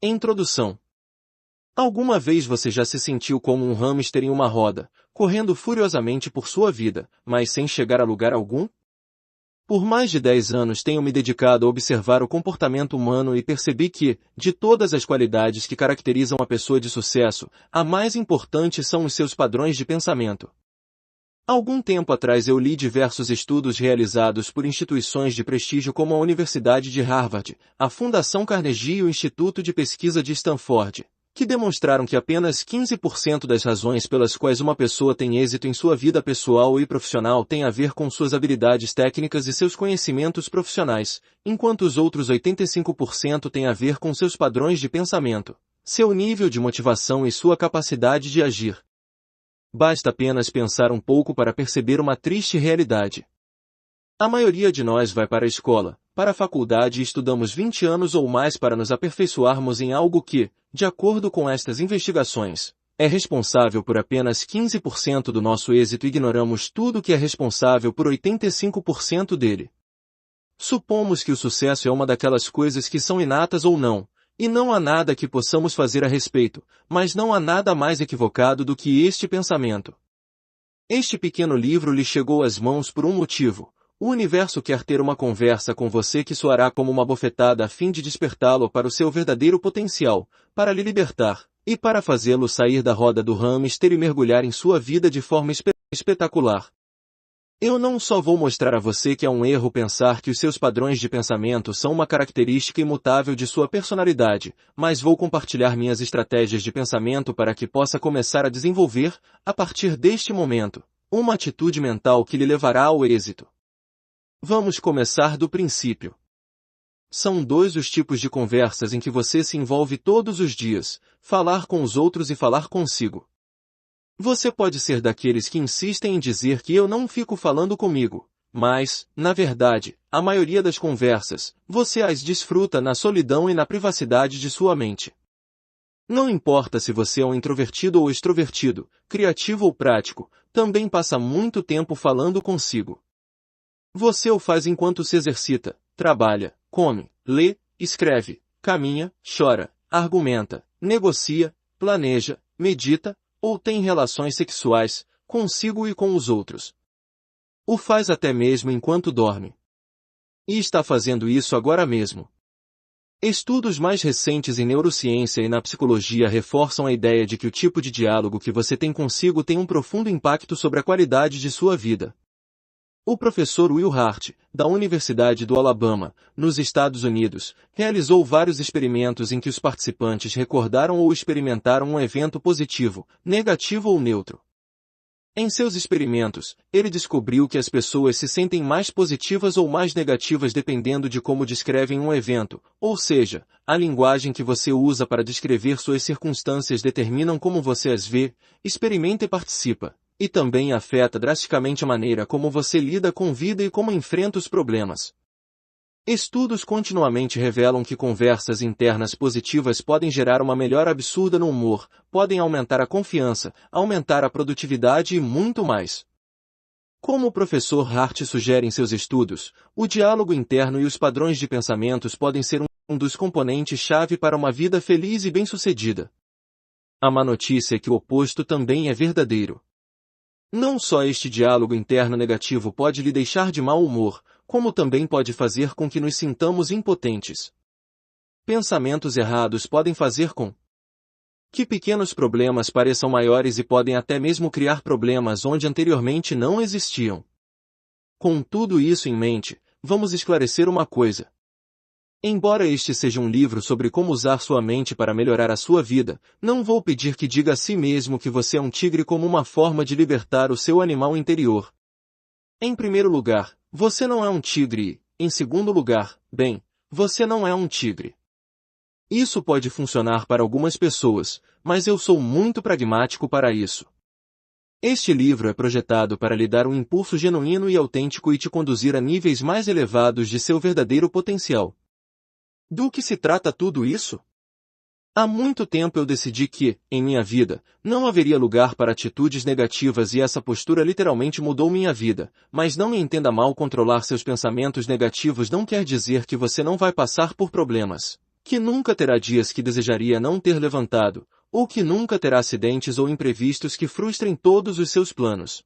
Introdução. Alguma vez você já se sentiu como um hamster em uma roda, correndo furiosamente por sua vida, mas sem chegar a lugar algum? Por mais de 10 anos tenho me dedicado a observar o comportamento humano e percebi que, de todas as qualidades que caracterizam a pessoa de sucesso, a mais importante são os seus padrões de pensamento. Algum tempo atrás eu li diversos estudos realizados por instituições de prestígio como a Universidade de Harvard, a Fundação Carnegie e o Instituto de Pesquisa de Stanford, que demonstraram que apenas 15% das razões pelas quais uma pessoa tem êxito em sua vida pessoal e profissional tem a ver com suas habilidades técnicas e seus conhecimentos profissionais, enquanto os outros 85% têm a ver com seus padrões de pensamento, seu nível de motivação e sua capacidade de agir. Basta apenas pensar um pouco para perceber uma triste realidade. A maioria de nós vai para a escola, para a faculdade e estudamos 20 anos ou mais para nos aperfeiçoarmos em algo que, de acordo com estas investigações, é responsável por apenas 15% do nosso êxito e ignoramos tudo que é responsável por 85% dele. Supomos que o sucesso é uma daquelas coisas que são inatas ou não, e não há nada que possamos fazer a respeito, mas não há nada mais equivocado do que este pensamento. Este pequeno livro lhe chegou às mãos por um motivo. O universo quer ter uma conversa com você que soará como uma bofetada a fim de despertá-lo para o seu verdadeiro potencial, para lhe libertar, e para fazê-lo sair da roda do hamster e mergulhar em sua vida de forma espetacular. Eu não só vou mostrar a você que é um erro pensar que os seus padrões de pensamento são uma característica imutável de sua personalidade, mas vou compartilhar minhas estratégias de pensamento para que possa começar a desenvolver, a partir deste momento, uma atitude mental que lhe levará ao êxito. Vamos começar do princípio. São dois os tipos de conversas em que você se envolve todos os dias, falar com os outros e falar consigo. Você pode ser daqueles que insistem em dizer que eu não fico falando comigo, mas, na verdade, a maioria das conversas, você as desfruta na solidão e na privacidade de sua mente. Não importa se você é um introvertido ou extrovertido, criativo ou prático, também passa muito tempo falando consigo. Você o faz enquanto se exercita, trabalha, come, lê, escreve, caminha, chora, argumenta, negocia, planeja, medita, ou tem relações sexuais, consigo e com os outros. O faz até mesmo enquanto dorme. E está fazendo isso agora mesmo. Estudos mais recentes em neurociência e na psicologia reforçam a ideia de que o tipo de diálogo que você tem consigo tem um profundo impacto sobre a qualidade de sua vida. O professor Will Hart, da Universidade do Alabama, nos Estados Unidos, realizou vários experimentos em que os participantes recordaram ou experimentaram um evento positivo, negativo ou neutro. Em seus experimentos, ele descobriu que as pessoas se sentem mais positivas ou mais negativas dependendo de como descrevem um evento, ou seja, a linguagem que você usa para descrever suas circunstâncias determinam como você as vê, experimenta e participa. E também afeta drasticamente a maneira como você lida com vida e como enfrenta os problemas. Estudos continuamente revelam que conversas internas positivas podem gerar uma melhora absurda no humor, podem aumentar a confiança, aumentar a produtividade e muito mais. Como o professor Hart sugere em seus estudos, o diálogo interno e os padrões de pensamentos podem ser um dos componentes-chave para uma vida feliz e bem-sucedida. A má notícia é que o oposto também é verdadeiro. Não só este diálogo interno negativo pode lhe deixar de mau humor, como também pode fazer com que nos sintamos impotentes. Pensamentos errados podem fazer com que pequenos problemas pareçam maiores e podem até mesmo criar problemas onde anteriormente não existiam. Com tudo isso em mente, vamos esclarecer uma coisa. Embora este seja um livro sobre como usar sua mente para melhorar a sua vida, não vou pedir que diga a si mesmo que você é um tigre como uma forma de libertar o seu animal interior. Em primeiro lugar, você não é um tigre e, em segundo lugar, bem, você não é um tigre. Isso pode funcionar para algumas pessoas, mas eu sou muito pragmático para isso. Este livro é projetado para lhe dar um impulso genuíno e autêntico e te conduzir a níveis mais elevados de seu verdadeiro potencial. Do que se trata tudo isso? Há muito tempo eu decidi que, em minha vida, não haveria lugar para atitudes negativas e essa postura literalmente mudou minha vida, mas não me entenda mal, controlar seus pensamentos negativos não quer dizer que você não vai passar por problemas, Que nunca terá dias que desejaria não ter levantado, ou que nunca terá acidentes ou imprevistos que frustrem todos os seus planos.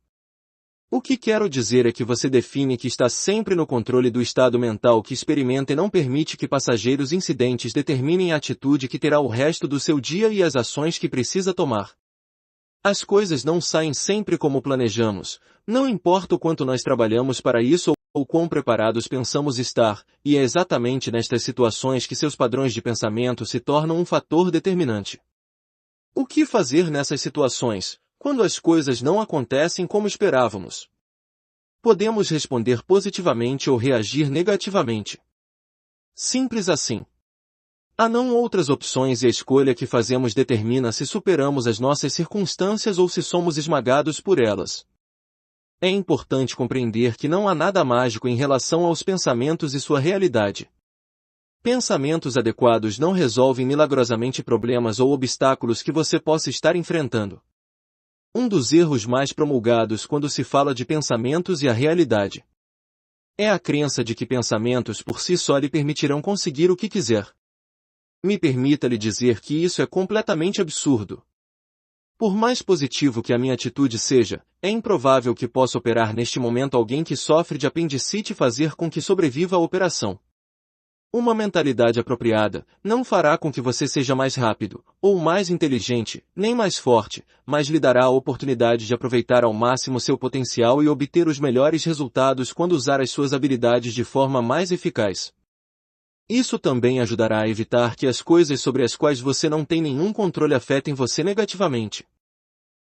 O que quero dizer é que você define que está sempre no controle do estado mental que experimenta e não permite que passageiros incidentes determinem a atitude que terá o resto do seu dia e as ações que precisa tomar. As coisas não saem sempre como planejamos, não importa o quanto nós trabalhamos para isso ou quão preparados pensamos estar, e é exatamente nestas situações que seus padrões de pensamento se tornam um fator determinante. O que fazer nessas situações, quando as coisas não acontecem como esperávamos? Podemos responder positivamente ou reagir negativamente. Simples assim. Há não outras opções e a escolha que fazemos determina se superamos as nossas circunstâncias ou se somos esmagados por elas. É importante compreender que não há nada mágico em relação aos pensamentos e sua realidade. Pensamentos adequados não resolvem milagrosamente problemas ou obstáculos que você possa estar enfrentando. Um dos erros mais promulgados quando se fala de pensamentos e a realidade é a crença de que pensamentos por si só lhe permitirão conseguir o que quiser. Me permita lhe dizer que isso é completamente absurdo. Por mais positivo que a minha atitude seja, é improvável que possa operar neste momento alguém que sofre de apendicite e fazer com que sobreviva à operação. Uma mentalidade apropriada não fará com que você seja mais rápido, ou mais inteligente, nem mais forte, mas lhe dará a oportunidade de aproveitar ao máximo seu potencial e obter os melhores resultados quando usar as suas habilidades de forma mais eficaz. Isso também ajudará a evitar que as coisas sobre as quais você não tem nenhum controle afetem você negativamente.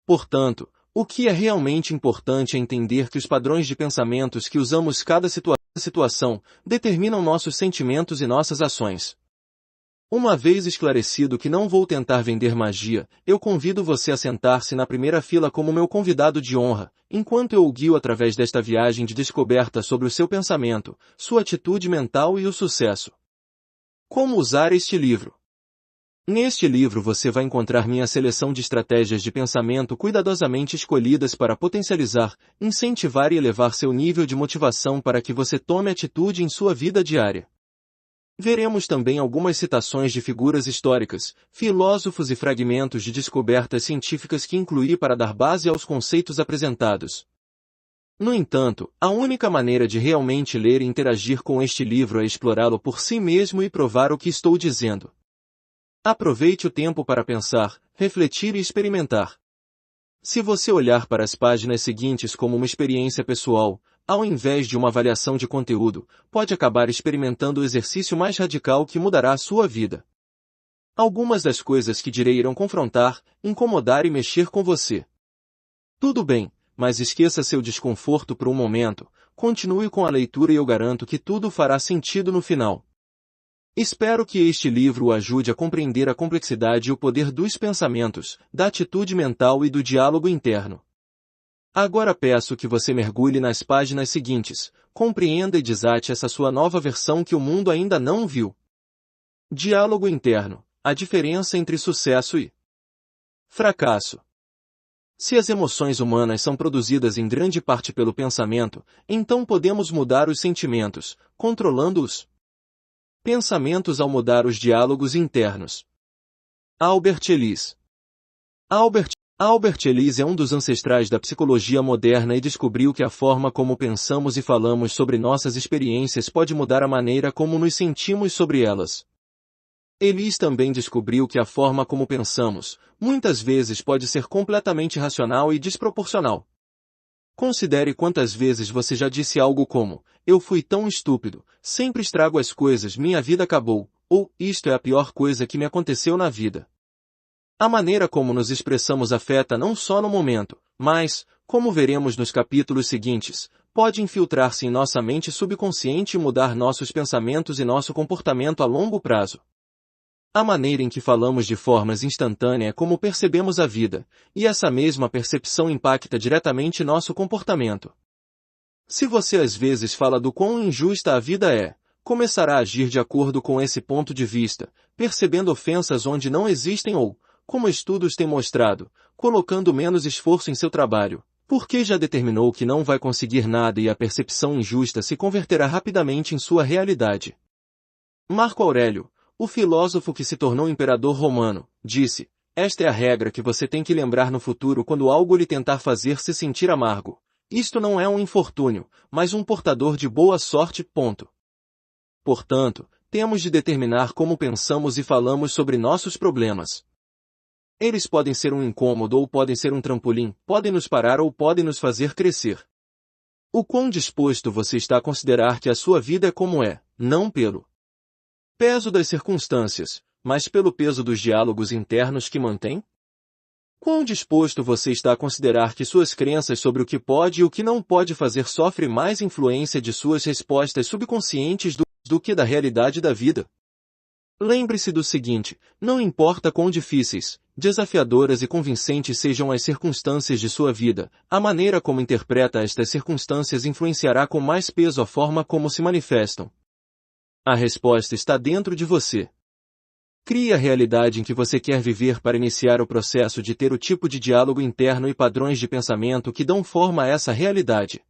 Portanto, o que é realmente importante é entender que os padrões de pensamentos que usamos cada situação determinam nossos sentimentos e nossas ações. Uma vez esclarecido que não vou tentar vender magia, eu convido você a sentar-se na primeira fila como meu convidado de honra, enquanto eu o guio através desta viagem de descoberta sobre o seu pensamento, sua atitude mental e o sucesso. Como usar este livro? Neste livro você vai encontrar minha seleção de estratégias de pensamento cuidadosamente escolhidas para potencializar, incentivar e elevar seu nível de motivação para que você tome atitude em sua vida diária. Veremos também algumas citações de figuras históricas, filósofos e fragmentos de descobertas científicas que incluí para dar base aos conceitos apresentados. No entanto, a única maneira de realmente ler e interagir com este livro é explorá-lo por si mesmo e provar o que estou dizendo. Aproveite o tempo para pensar, refletir e experimentar. Se você olhar para as páginas seguintes como uma experiência pessoal, ao invés de uma avaliação de conteúdo, pode acabar experimentando o exercício mais radical que mudará a sua vida. Algumas das coisas que direi irão confrontar, incomodar e mexer com você. Tudo bem, mas esqueça seu desconforto por um momento, continue com a leitura e eu garanto que tudo fará sentido no final. Espero que este livro o ajude a compreender a complexidade e o poder dos pensamentos, da atitude mental e do diálogo interno. Agora peço que você mergulhe nas páginas seguintes, compreenda e desate essa sua nova versão que o mundo ainda não viu. Diálogo interno, a diferença entre sucesso e fracasso. Se as emoções humanas são produzidas em grande parte pelo pensamento, então podemos mudar os sentimentos, controlando-os. Pensamentos ao mudar os diálogos internos. Albert Ellis. Albert Ellis é um dos ancestrais da psicologia moderna e descobriu que a forma como pensamos e falamos sobre nossas experiências pode mudar a maneira como nos sentimos sobre elas. Ellis também descobriu que a forma como pensamos, muitas vezes pode ser completamente irracional e desproporcional. Considere quantas vezes você já disse algo como, eu fui tão estúpido, sempre estrago as coisas, minha vida acabou, ou, isto é a pior coisa que me aconteceu na vida. A maneira como nos expressamos afeta não só no momento, mas, como veremos nos capítulos seguintes, pode infiltrar-se em nossa mente subconsciente e mudar nossos pensamentos e nosso comportamento a longo prazo. A maneira em que falamos de formas instantâneas é como percebemos a vida, e essa mesma percepção impacta diretamente nosso comportamento. Se você às vezes fala do quão injusta a vida é, começará a agir de acordo com esse ponto de vista, percebendo ofensas onde não existem ou, como estudos têm mostrado, colocando menos esforço em seu trabalho, porque já determinou que não vai conseguir nada e a percepção injusta se converterá rapidamente em sua realidade. Marco Aurélio, o filósofo que se tornou imperador romano, disse: esta é a regra que você tem que lembrar no futuro quando algo lhe tentar fazer se sentir amargo. Isto não é um infortúnio, mas um portador de boa sorte. Ponto. Portanto, temos de determinar como pensamos e falamos sobre nossos problemas. Eles podem ser um incômodo ou podem ser um trampolim, podem nos parar ou podem nos fazer crescer. O quão disposto você está a considerar que a sua vida é como é, não pelo peso das circunstâncias, mas pelo peso dos diálogos internos que mantém? Quão disposto você está a considerar que suas crenças sobre o que pode e o que não pode fazer sofrem mais influência de suas respostas subconscientes do que da realidade da vida? Lembre-se do seguinte: não importa quão difíceis, desafiadoras e convincentes sejam as circunstâncias de sua vida, a maneira como interpreta estas circunstâncias influenciará com mais peso a forma como se manifestam. A resposta está dentro de você. Crie a realidade em que você quer viver para iniciar o processo de ter o tipo de diálogo interno e padrões de pensamento que dão forma a essa realidade.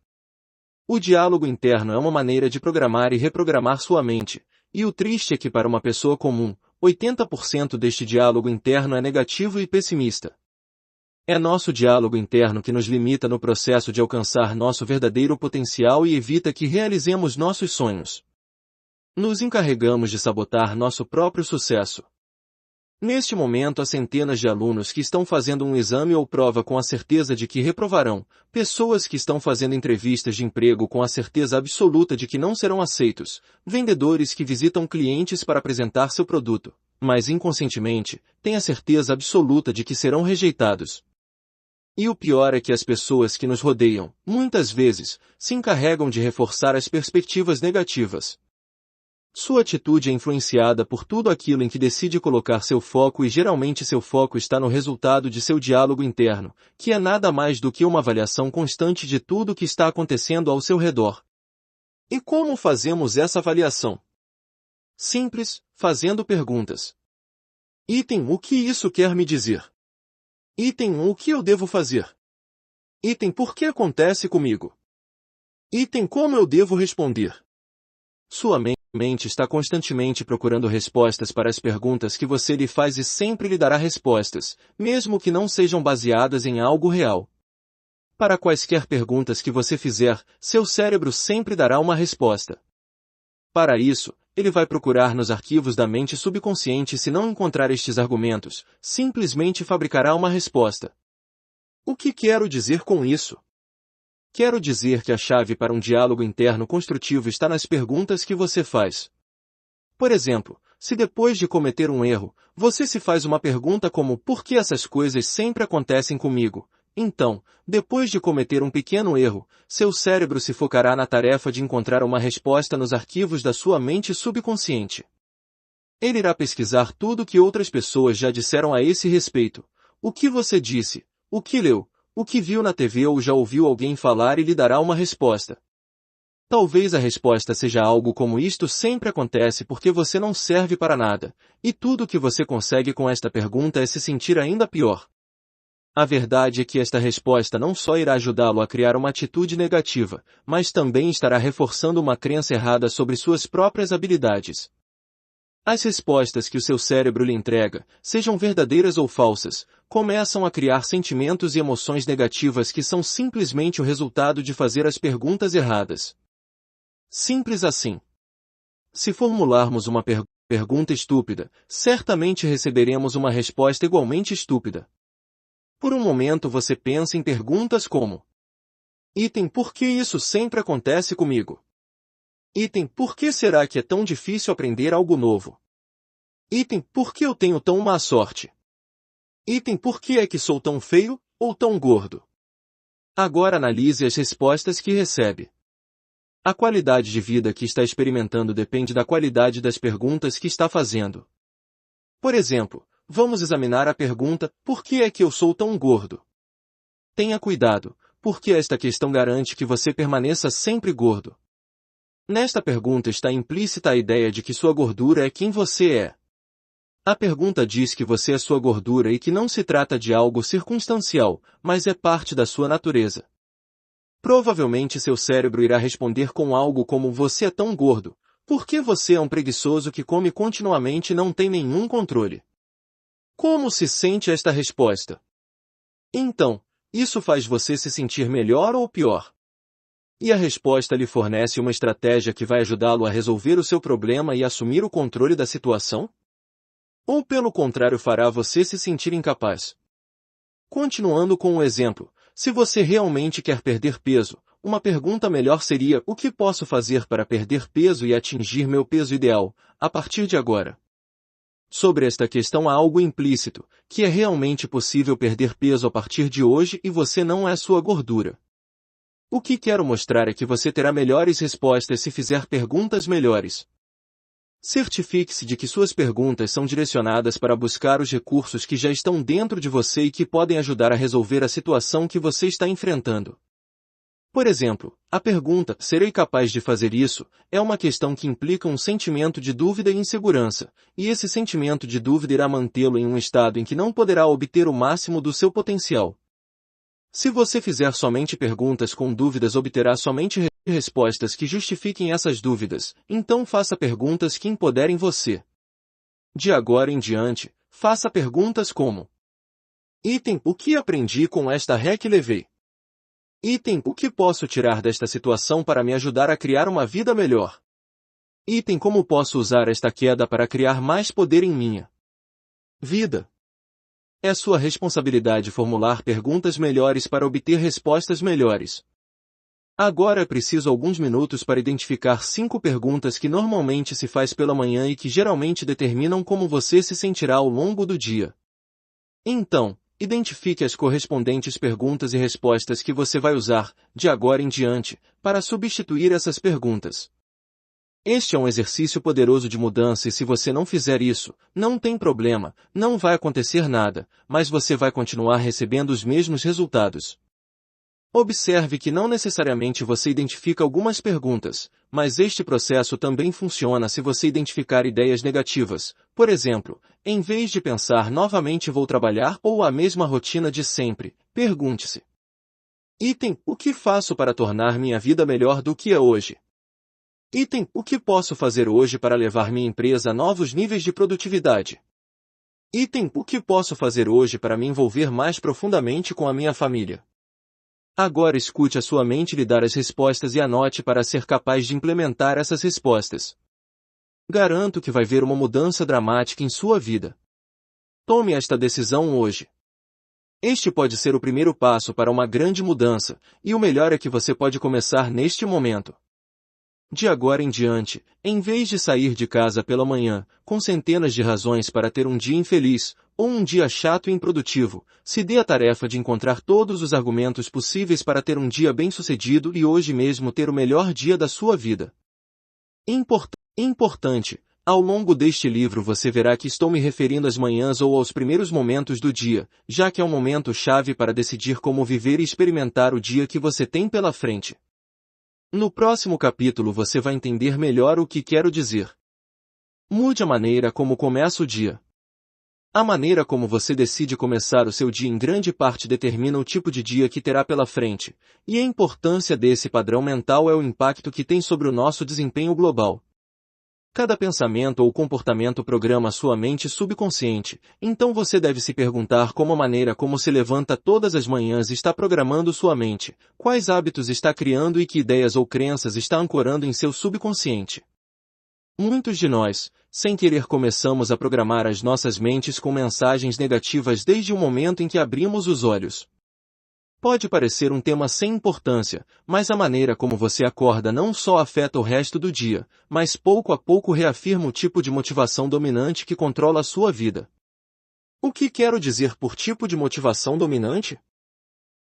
O diálogo interno é uma maneira de programar e reprogramar sua mente, e o triste é que para uma pessoa comum, 80% deste diálogo interno é negativo e pessimista. É nosso diálogo interno que nos limita no processo de alcançar nosso verdadeiro potencial e evita que realizemos nossos sonhos. Nos encarregamos de sabotar nosso próprio sucesso. Neste momento há centenas de alunos que estão fazendo um exame ou prova com a certeza de que reprovarão, pessoas que estão fazendo entrevistas de emprego com a certeza absoluta de que não serão aceitos, vendedores que visitam clientes para apresentar seu produto, mas inconscientemente, têm a certeza absoluta de que serão rejeitados. E o pior é que as pessoas que nos rodeiam, muitas vezes, se encarregam de reforçar as perspectivas negativas. Sua atitude é influenciada por tudo aquilo em que decide colocar seu foco e geralmente seu foco está no resultado de seu diálogo interno, que é nada mais do que uma avaliação constante de tudo o que está acontecendo ao seu redor. E como fazemos essa avaliação? Simples, fazendo perguntas. Item: o que isso quer me dizer? Item: o que eu devo fazer? Item: por que acontece comigo? Item: como eu devo responder? Sua mente está constantemente procurando respostas para as perguntas que você lhe faz e sempre lhe dará respostas, mesmo que não sejam baseadas em algo real. Para quaisquer perguntas que você fizer, seu cérebro sempre dará uma resposta. Para isso, ele vai procurar nos arquivos da mente subconsciente e se não encontrar estes argumentos, simplesmente fabricará uma resposta. O que quero dizer com isso? Quero dizer que a chave para um diálogo interno construtivo está nas perguntas que você faz. Por exemplo, se depois de cometer um erro, você se faz uma pergunta como "por que essas coisas sempre acontecem comigo?", então, depois de cometer um pequeno erro, seu cérebro se focará na tarefa de encontrar uma resposta nos arquivos da sua mente subconsciente. Ele irá pesquisar tudo o que outras pessoas já disseram a esse respeito, o que você disse, o que leu, o que viu na TV ou já ouviu alguém falar e lhe dará uma resposta. Talvez a resposta seja algo como "isto sempre acontece porque você não serve para nada", e tudo o que você consegue com esta pergunta é se sentir ainda pior. A verdade é que esta resposta não só irá ajudá-lo a criar uma atitude negativa, mas também estará reforçando uma crença errada sobre suas próprias habilidades. As respostas que o seu cérebro lhe entrega, sejam verdadeiras ou falsas, começam a criar sentimentos e emoções negativas que são simplesmente o resultado de fazer as perguntas erradas. Simples assim. Se formularmos uma pergunta estúpida, certamente receberemos uma resposta igualmente estúpida. Por um momento você pensa em perguntas como: item: por que isso sempre acontece comigo? Item: por que será que é tão difícil aprender algo novo? Item: por que eu tenho tão má sorte? Item: por que é que sou tão feio, ou tão gordo? Agora analise as respostas que recebe. A qualidade de vida que está experimentando depende da qualidade das perguntas que está fazendo. Por exemplo, vamos examinar a pergunta: por que é que eu sou tão gordo? Tenha cuidado, porque esta questão garante que você permaneça sempre gordo. Nesta pergunta está implícita a ideia de que sua gordura é quem você é. A pergunta diz que você é sua gordura e que não se trata de algo circunstancial, mas é parte da sua natureza. Provavelmente seu cérebro irá responder com algo como: você é tão gordo, Por que você é um preguiçoso que come continuamente e não tem nenhum controle? Como se sente esta resposta? Então, isso faz você se sentir melhor ou pior? E a resposta lhe fornece uma estratégia que vai ajudá-lo a resolver o seu problema e assumir o controle da situação? Ou pelo contrário fará você se sentir incapaz? Continuando com o exemplo, se você realmente quer perder peso, uma pergunta melhor seria: o que posso fazer para perder peso e atingir meu peso ideal, a partir de agora? Sobre esta questão há algo implícito, que é realmente possível perder peso a partir de hoje e você não é sua gordura. O que quero mostrar é que você terá melhores respostas se fizer perguntas melhores. Certifique-se de que suas perguntas são direcionadas para buscar os recursos que já estão dentro de você e que podem ajudar a resolver a situação que você está enfrentando. Por exemplo, a pergunta, serei capaz de fazer isso, é uma questão que implica um sentimento de dúvida e insegurança, e esse sentimento de dúvida irá mantê-lo em um estado em que não poderá obter o máximo do seu potencial. Se você fizer somente perguntas com dúvidas, obterá somente respostas que justifiquem essas dúvidas, então faça perguntas que empoderem você. De agora em diante, faça perguntas como: item, o que aprendi com esta ré que levei? Item, o que posso tirar desta situação para me ajudar a criar uma vida melhor? Item, como posso usar esta queda para criar mais poder em minha vida? É sua responsabilidade formular perguntas melhores para obter respostas melhores. Agora é preciso alguns minutos para identificar 5 perguntas que normalmente se faz pela manhã e que geralmente determinam como você se sentirá ao longo do dia. Então, identifique as correspondentes perguntas e respostas que você vai usar, de agora em diante, para substituir essas perguntas. Este é um exercício poderoso de mudança e se você não fizer isso, não tem problema, não vai acontecer nada, mas você vai continuar recebendo os mesmos resultados. Observe que não necessariamente você identifica algumas perguntas, mas este processo também funciona se você identificar ideias negativas. Por exemplo, em vez de pensar novamente vou trabalhar ou a mesma rotina de sempre, pergunte-se: item, o que faço para tornar minha vida melhor do que é hoje? Item, o que posso fazer hoje para levar minha empresa a novos níveis de produtividade? Item, o que posso fazer hoje para me envolver mais profundamente com a minha família? Agora escute a sua mente lhe dar as respostas e anote para ser capaz de implementar essas respostas. Garanto que vai ver uma mudança dramática em sua vida. Tome esta decisão hoje. Este pode ser o primeiro passo para uma grande mudança, e o melhor é que você pode começar neste momento. De agora em diante, em vez de sair de casa pela manhã, com centenas de razões para ter um dia infeliz, ou um dia chato e improdutivo, se dê a tarefa de encontrar todos os argumentos possíveis para ter um dia bem-sucedido e hoje mesmo ter o melhor dia da sua vida. Importante, ao longo deste livro você verá que estou me referindo às manhãs ou aos primeiros momentos do dia, já que é um momento-chave para decidir como viver e experimentar o dia que você tem pela frente. No próximo capítulo você vai entender melhor o que quero dizer. Mude a maneira como começa o dia. A maneira como você decide começar o seu dia em grande parte determina o tipo de dia que terá pela frente, e a importância desse padrão mental é o impacto que tem sobre o nosso desempenho global. Cada pensamento ou comportamento programa sua mente subconsciente, então você deve se perguntar como a maneira como se levanta todas as manhãs está programando sua mente, quais hábitos está criando e que ideias ou crenças está ancorando em seu subconsciente. Muitos de nós, sem querer, começamos a programar as nossas mentes com mensagens negativas desde o momento em que abrimos os olhos. Pode parecer um tema sem importância, mas a maneira como você acorda não só afeta o resto do dia, mas pouco a pouco reafirma o tipo de motivação dominante que controla a sua vida. O que quero dizer por tipo de motivação dominante?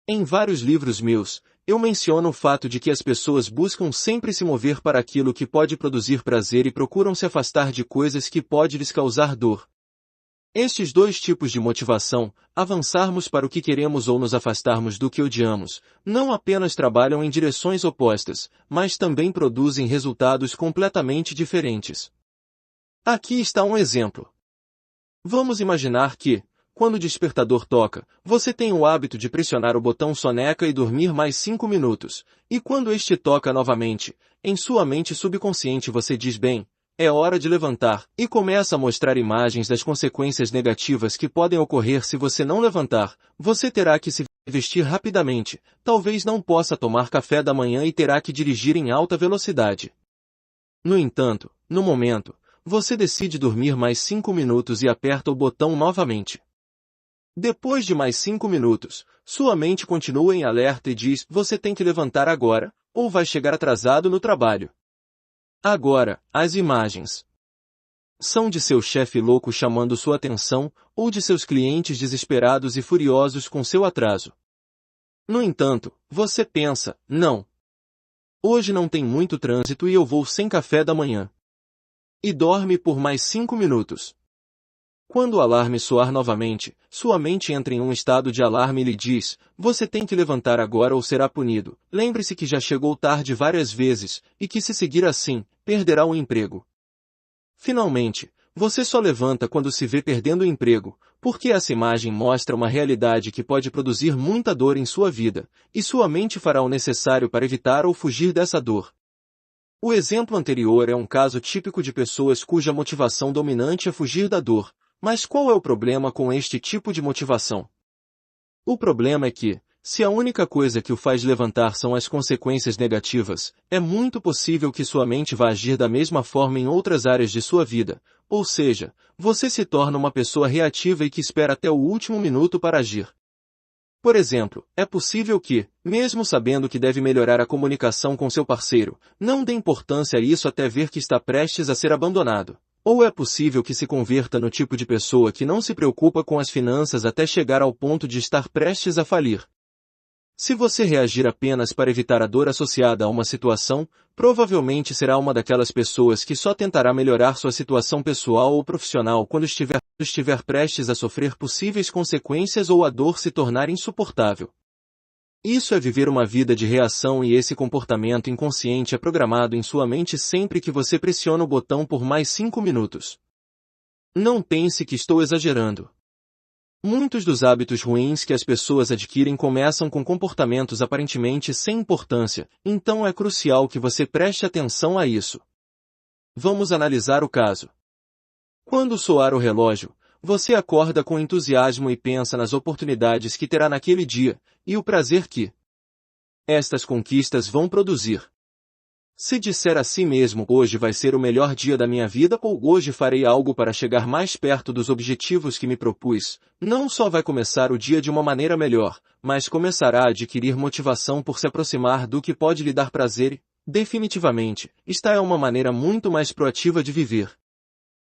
Em vários livros meus, eu menciono o fato de que as pessoas buscam sempre se mover para aquilo que pode produzir prazer e procuram se afastar de coisas que podem lhes causar dor. Estes dois tipos de motivação, avançarmos para o que queremos ou nos afastarmos do que odiamos, não apenas trabalham em direções opostas, mas também produzem resultados completamente diferentes. Aqui está um exemplo. Vamos imaginar que, quando o despertador toca, você tem o hábito de pressionar o botão soneca e dormir mais 5 minutos. E quando este toca novamente, em sua mente subconsciente você diz bem, é hora de levantar, e começa a mostrar imagens das consequências negativas que podem ocorrer se você não levantar. Você terá que se vestir rapidamente, talvez não possa tomar café da manhã e terá que dirigir em alta velocidade. No entanto, no momento, você decide dormir mais 5 minutos e aperta o botão novamente. Depois de mais 5 minutos, sua mente continua em alerta e diz, você tem que levantar agora, ou vai chegar atrasado no trabalho. Agora, as imagens são de seu chefe louco chamando sua atenção, ou de seus clientes desesperados e furiosos com seu atraso. No entanto, você pensa, não. Hoje não tem muito trânsito e eu vou sem café da manhã. E dorme por mais 5 minutos. Quando o alarme soar novamente, sua mente entra em um estado de alarme e lhe diz, você tem que levantar agora ou será punido. Lembre-se que já chegou tarde várias vezes, e que se seguir assim, perderá o emprego. Finalmente, você só levanta quando se vê perdendo o emprego, porque essa imagem mostra uma realidade que pode produzir muita dor em sua vida, e sua mente fará o necessário para evitar ou fugir dessa dor. O exemplo anterior é um caso típico de pessoas cuja motivação dominante é fugir da dor. Mas qual é o problema com este tipo de motivação? O problema é que, se a única coisa que o faz levantar são as consequências negativas, é muito possível que sua mente vá agir da mesma forma em outras áreas de sua vida, ou seja, você se torna uma pessoa reativa e que espera até o último minuto para agir. Por exemplo, é possível que, mesmo sabendo que deve melhorar a comunicação com seu parceiro, não dê importância a isso até ver que está prestes a ser abandonado. Ou é possível que se converta no tipo de pessoa que não se preocupa com as finanças até chegar ao ponto de estar prestes a falir. Se você reagir apenas para evitar a dor associada a uma situação, provavelmente será uma daquelas pessoas que só tentará melhorar sua situação pessoal ou profissional quando estiver prestes a sofrer possíveis consequências ou a dor se tornar insuportável. Isso é viver uma vida de reação e esse comportamento inconsciente é programado em sua mente sempre que você pressiona o botão por mais 5 minutos. Não pense que estou exagerando. Muitos dos hábitos ruins que as pessoas adquirem começam com comportamentos aparentemente sem importância, então é crucial que você preste atenção a isso. Vamos analisar o caso. Quando soar o relógio, você acorda com entusiasmo e pensa nas oportunidades que terá naquele dia, e o prazer que estas conquistas vão produzir. Se disser a si mesmo, hoje vai ser o melhor dia da minha vida ou hoje farei algo para chegar mais perto dos objetivos que me propus, não só vai começar o dia de uma maneira melhor, mas começará a adquirir motivação por se aproximar do que pode lhe dar prazer e, definitivamente, esta é uma maneira muito mais proativa de viver.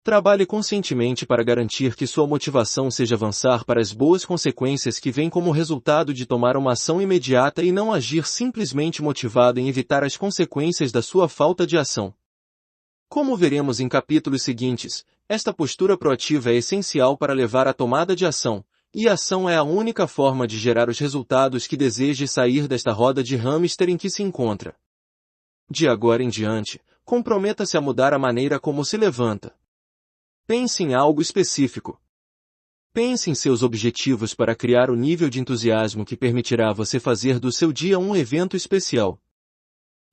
Trabalhe conscientemente para garantir que sua motivação seja avançar para as boas consequências que vêm como resultado de tomar uma ação imediata e não agir simplesmente motivado em evitar as consequências da sua falta de ação. Como veremos em capítulos seguintes, esta postura proativa é essencial para levar à tomada de ação, e a ação é a única forma de gerar os resultados que deseje sair desta roda de hamster em que se encontra. De agora em diante, comprometa-se a mudar a maneira como se levanta. Pense em algo específico. Pense em seus objetivos para criar o nível de entusiasmo que permitirá a você fazer do seu dia um evento especial.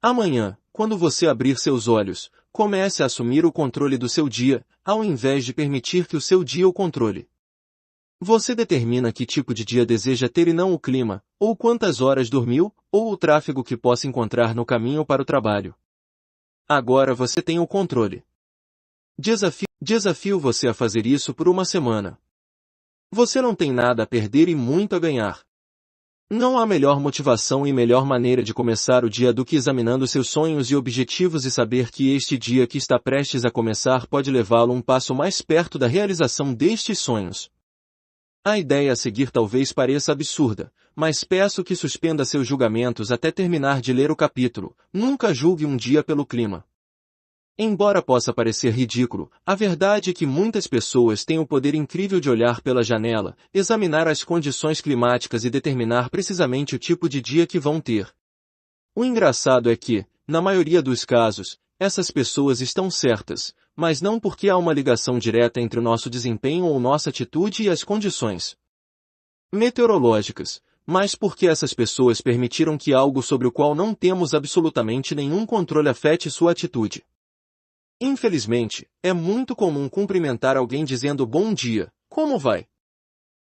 Amanhã, quando você abrir seus olhos, comece a assumir o controle do seu dia, ao invés de permitir que o seu dia o controle. Você determina que tipo de dia deseja ter e não o clima, ou quantas horas dormiu, ou o tráfego que possa encontrar no caminho para o trabalho. Agora você tem o controle. Desafio você a fazer isso por uma semana. Você não tem nada a perder e muito a ganhar. Não há melhor motivação e melhor maneira de começar o dia do que examinando seus sonhos e objetivos e saber que este dia que está prestes a começar pode levá-lo um passo mais perto da realização destes sonhos. A ideia a seguir talvez pareça absurda, mas peço que suspenda seus julgamentos até terminar de ler o capítulo. Nunca julgue um dia pelo clima. Embora possa parecer ridículo, a verdade é que muitas pessoas têm o poder incrível de olhar pela janela, examinar as condições climáticas e determinar precisamente o tipo de dia que vão ter. O engraçado é que, na maioria dos casos, essas pessoas estão certas, mas não porque há uma ligação direta entre o nosso desempenho ou nossa atitude e as condições meteorológicas, mas porque essas pessoas permitiram que algo sobre o qual não temos absolutamente nenhum controle afete sua atitude. Infelizmente, é muito comum cumprimentar alguém dizendo bom dia, como vai?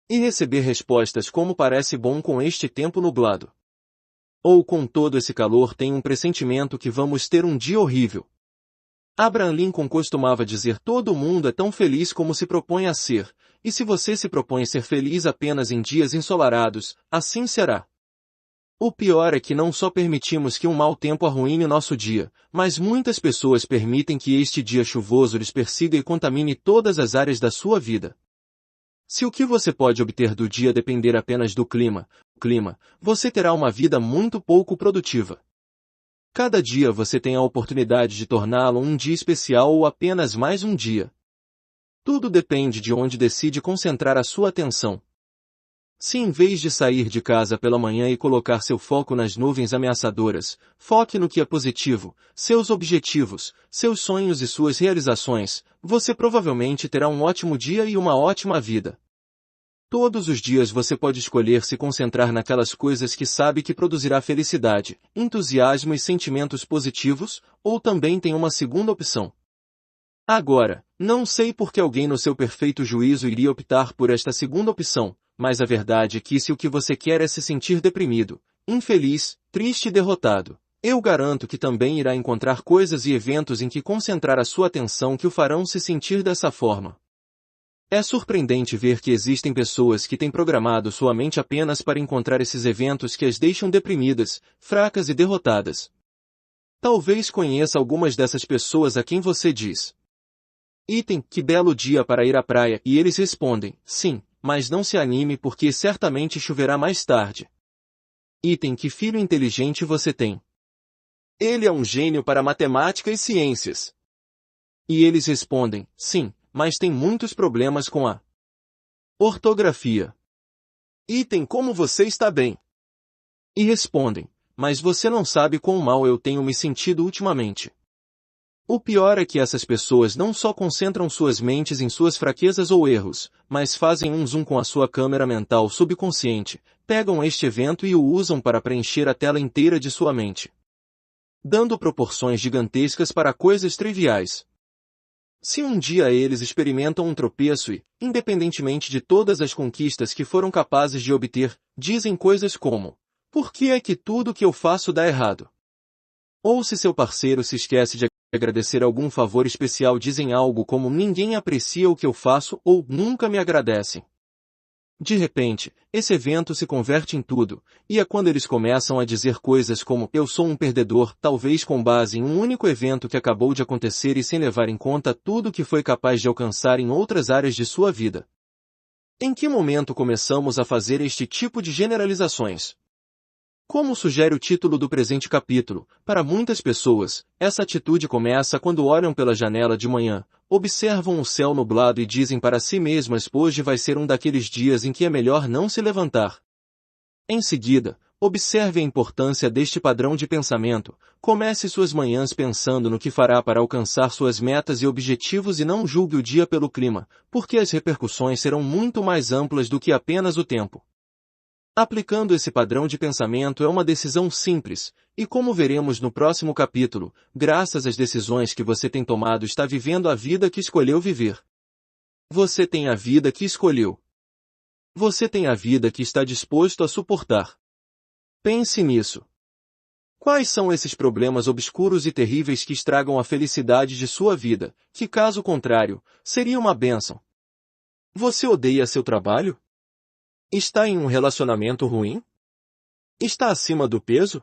E receber respostas como parece bom com este tempo nublado. Ou com todo esse calor tenho um pressentimento que vamos ter um dia horrível. Abraham Lincoln costumava dizer todo mundo é tão feliz como se propõe a ser, e se você se propõe ser feliz apenas em dias ensolarados, assim será. O pior é que não só permitimos que um mau tempo arruine nosso dia, mas muitas pessoas permitem que este dia chuvoso lhes persiga e contamine todas as áreas da sua vida. Se o que você pode obter do dia depender apenas do clima, você terá uma vida muito pouco produtiva. Cada dia você tem a oportunidade de torná-lo um dia especial ou apenas mais um dia. Tudo depende de onde decide concentrar a sua atenção. Se em vez de sair de casa pela manhã e colocar seu foco nas nuvens ameaçadoras, foque no que é positivo, seus objetivos, seus sonhos e suas realizações, você provavelmente terá um ótimo dia e uma ótima vida. Todos os dias você pode escolher se concentrar naquelas coisas que sabe que produzirá felicidade, entusiasmo e sentimentos positivos, ou também tem uma segunda opção. Agora, não sei por que alguém no seu perfeito juízo iria optar por esta segunda opção, mas a verdade é que se o que você quer é se sentir deprimido, infeliz, triste e derrotado, eu garanto que também irá encontrar coisas e eventos em que concentrar a sua atenção que o farão se sentir dessa forma. É surpreendente ver que existem pessoas que têm programado sua mente apenas para encontrar esses eventos que as deixam deprimidas, fracas e derrotadas. Talvez conheça algumas dessas pessoas a quem você diz: item, que belo dia para ir à praia, e eles respondem, sim, mas não se anime porque certamente choverá mais tarde. Item, que filho inteligente você tem. Ele é um gênio para matemática e ciências. E eles respondem, sim, mas tem muitos problemas com a ortografia. Item, como você está bem. E respondem, mas você não sabe quão mal eu tenho me sentido ultimamente. O pior é que essas pessoas não só concentram suas mentes em suas fraquezas ou erros, mas fazem um zoom com a sua câmera mental subconsciente, pegam este evento e o usam para preencher a tela inteira de sua mente, dando proporções gigantescas para coisas triviais. Se um dia eles experimentam um tropeço e, independentemente de todas as conquistas que foram capazes de obter, dizem coisas como: por que é que tudo que eu faço dá errado? Ou se seu parceiro se esquece de agradecer algum favor especial, dizem algo como: ninguém aprecia o que eu faço ou nunca me agradecem. De repente, esse evento se converte em tudo, e é quando eles começam a dizer coisas como: eu sou um perdedor, talvez com base em um único evento que acabou de acontecer e sem levar em conta tudo que foi capaz de alcançar em outras áreas de sua vida. Em que momento começamos a fazer este tipo de generalizações? Como sugere o título do presente capítulo, para muitas pessoas, essa atitude começa quando olham pela janela de manhã, observam o céu nublado e dizem para si mesmas: hoje vai ser um daqueles dias em que é melhor não se levantar. Em seguida, observe a importância deste padrão de pensamento, comece suas manhãs pensando no que fará para alcançar suas metas e objetivos e não julgue o dia pelo clima, porque as repercussões serão muito mais amplas do que apenas o tempo. Aplicando esse padrão de pensamento é uma decisão simples, e como veremos no próximo capítulo, graças às decisões que você tem tomado está vivendo a vida que escolheu viver. Você tem a vida que escolheu. Você tem a vida que está disposto a suportar. Pense nisso. Quais são esses problemas obscuros e terríveis que estragam a felicidade de sua vida, que caso contrário, seria uma bênção? Você odeia seu trabalho? Está em um relacionamento ruim? Está acima do peso?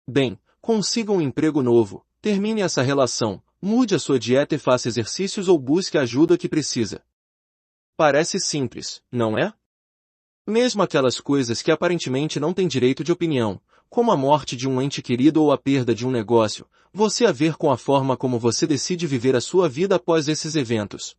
Bem, consiga um emprego novo, termine essa relação, mude a sua dieta e faça exercícios ou busque a ajuda que precisa. Parece simples, não é? Mesmo aquelas coisas que aparentemente não têm direito de opinião, como a morte de um ente querido ou a perda de um negócio, você a ver com a forma como você decide viver a sua vida após esses eventos.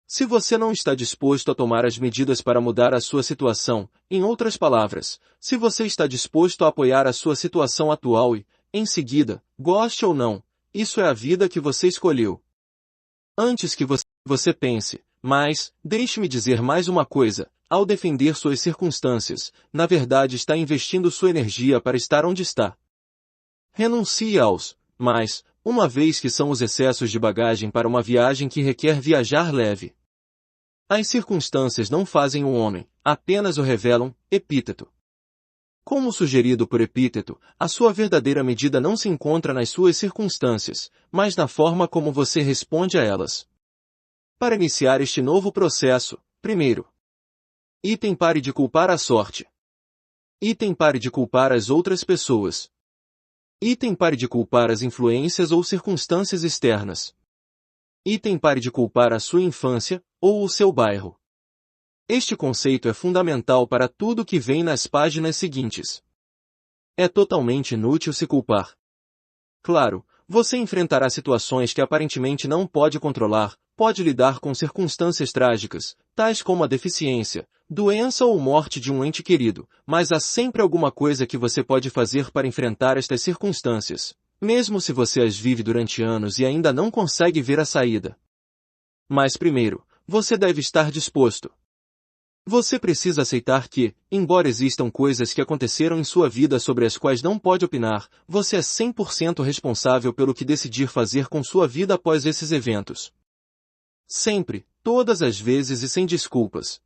Se você não está disposto a tomar as medidas para mudar a sua situação, em outras palavras, se você está disposto a apoiar a sua situação atual e, em seguida, goste ou não, isso é a vida que você escolheu. Antes que você pense, mas, deixe-me dizer mais uma coisa, ao defender suas circunstâncias, na verdade está investindo sua energia para estar onde está. Renuncie aos, mas, uma vez que são os excessos de bagagem para uma viagem que requer viajar leve. As circunstâncias não fazem o homem, apenas o revelam. Epíteto. Como sugerido por Epíteto, a sua verdadeira medida não se encontra nas suas circunstâncias, mas na forma como você responde a elas. Para iniciar este novo processo, primeiro, item pare de culpar a sorte. Item pare de culpar as outras pessoas. Item pare de culpar as influências ou circunstâncias externas. Item pare de culpar a sua infância, ou o seu bairro. Este conceito é fundamental para tudo que vem nas páginas seguintes. É totalmente inútil se culpar. Claro, você enfrentará situações que aparentemente não pode controlar, pode lidar com circunstâncias trágicas, tais como a deficiência, doença ou morte de um ente querido, mas há sempre alguma coisa que você pode fazer para enfrentar estas circunstâncias, mesmo se você as vive durante anos e ainda não consegue ver a saída. Mas primeiro, você deve estar disposto. Você precisa aceitar que, embora existam coisas que aconteceram em sua vida sobre as quais não pode opinar, você é 100% responsável pelo que decidir fazer com sua vida após esses eventos. Sempre, todas as vezes e sem desculpas.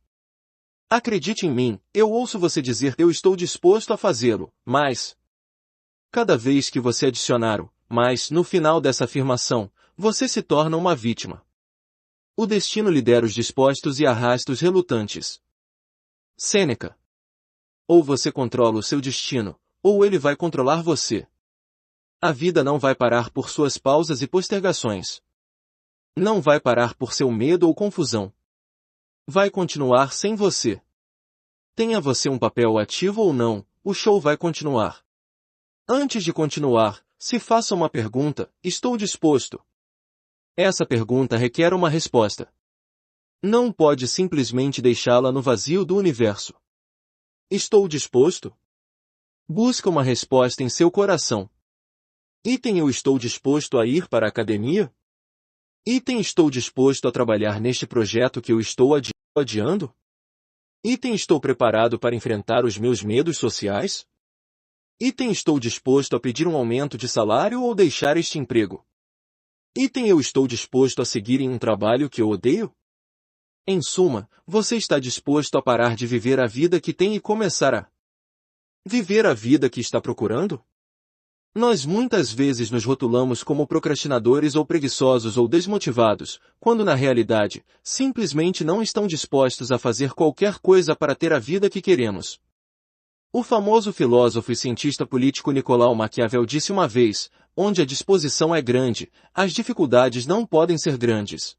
Acredite em mim, eu ouço você dizer eu estou disposto a fazê-lo, mas... Cada vez que você adicionar o mas no final dessa afirmação, você se torna uma vítima. O destino lidera os dispostos e arrasta os relutantes. Sêneca. Ou você controla o seu destino, ou ele vai controlar você. A vida não vai parar por suas pausas e postergações. Não vai parar por seu medo ou confusão. Vai continuar sem você. Tenha você um papel ativo ou não, o show vai continuar. Antes de continuar, se faça uma pergunta: estou disposto? Essa pergunta requer uma resposta. Não pode simplesmente deixá-la no vazio do universo. Estou disposto? Busca uma resposta em seu coração. Item eu estou disposto a ir para a academia? Item estou disposto a trabalhar neste projeto que eu estou adiando? Item estou preparado para enfrentar os meus medos sociais? Item estou disposto a pedir um aumento de salário ou deixar este emprego? Item eu estou disposto a seguir em um trabalho que eu odeio? Em suma, você está disposto a parar de viver a vida que tem e começar a viver a vida que está procurando? Nós muitas vezes nos rotulamos como procrastinadores ou preguiçosos ou desmotivados, quando na realidade, simplesmente não estão dispostos a fazer qualquer coisa para ter a vida que queremos. O famoso filósofo e cientista político Nicolau Maquiavel disse uma vez: onde a disposição é grande, as dificuldades não podem ser grandes.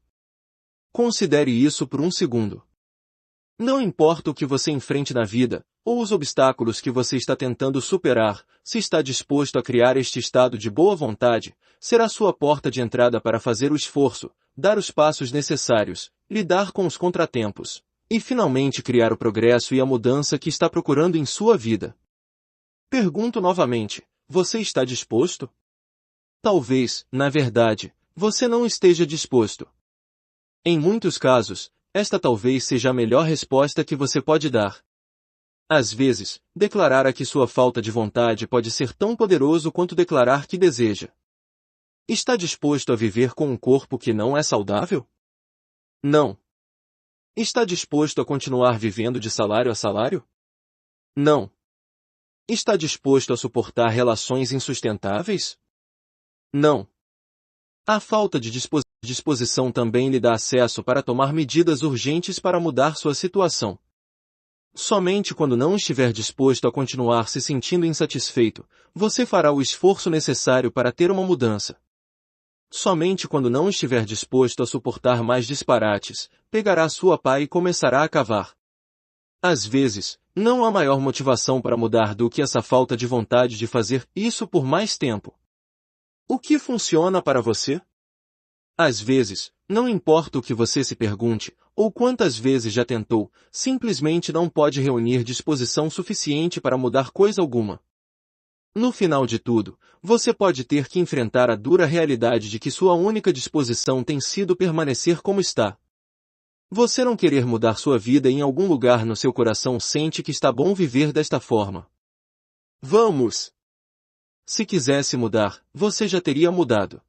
Considere isso por um segundo. Não importa o que você enfrente na vida, ou os obstáculos que você está tentando superar, se está disposto a criar este estado de boa vontade, será sua porta de entrada para fazer o esforço, dar os passos necessários, lidar com os contratempos, e finalmente criar o progresso e a mudança que está procurando em sua vida. Pergunto novamente, você está disposto? Talvez, na verdade, você não esteja disposto. Em muitos casos, esta talvez seja a melhor resposta que você pode dar. Às vezes, declarar que sua falta de vontade pode ser tão poderoso quanto declarar que deseja. Está disposto a viver com um corpo que não é saudável? Não. Está disposto a continuar vivendo de salário a salário? Não. Está disposto a suportar relações insustentáveis? Não. A falta de disposição também lhe dá acesso para tomar medidas urgentes para mudar sua situação. Somente quando não estiver disposto a continuar se sentindo insatisfeito, você fará o esforço necessário para ter uma mudança. Somente quando não estiver disposto a suportar mais disparates, pegará sua pá e começará a cavar. Às vezes, não há maior motivação para mudar do que essa falta de vontade de fazer isso por mais tempo. O que funciona para você? Às vezes, não importa o que você se pergunte, ou quantas vezes já tentou, simplesmente não pode reunir disposição suficiente para mudar coisa alguma. No final de tudo, você pode ter que enfrentar a dura realidade de que sua única disposição tem sido permanecer como está. Você não querer mudar sua vida e em algum lugar no seu coração sente que está bom viver desta forma. Vamos! Se quisesse mudar, você já teria mudado.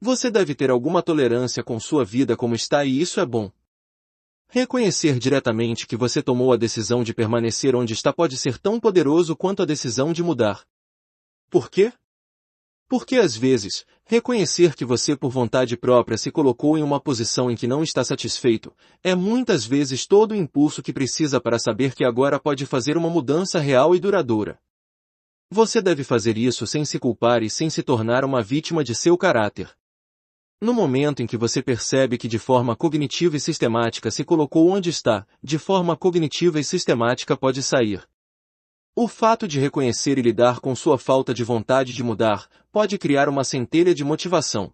Você deve ter alguma tolerância com sua vida como está e isso é bom. Reconhecer diretamente que você tomou a decisão de permanecer onde está pode ser tão poderoso quanto a decisão de mudar. Por quê? Porque às vezes, reconhecer que você por vontade própria se colocou em uma posição em que não está satisfeito, é muitas vezes todo o impulso que precisa para saber que agora pode fazer uma mudança real e duradoura. Você deve fazer isso sem se culpar e sem se tornar uma vítima de seu caráter. No momento em que você percebe que de forma cognitiva e sistemática se colocou onde está, de forma cognitiva e sistemática pode sair. O fato de reconhecer e lidar com sua falta de vontade de mudar, pode criar uma centelha de motivação.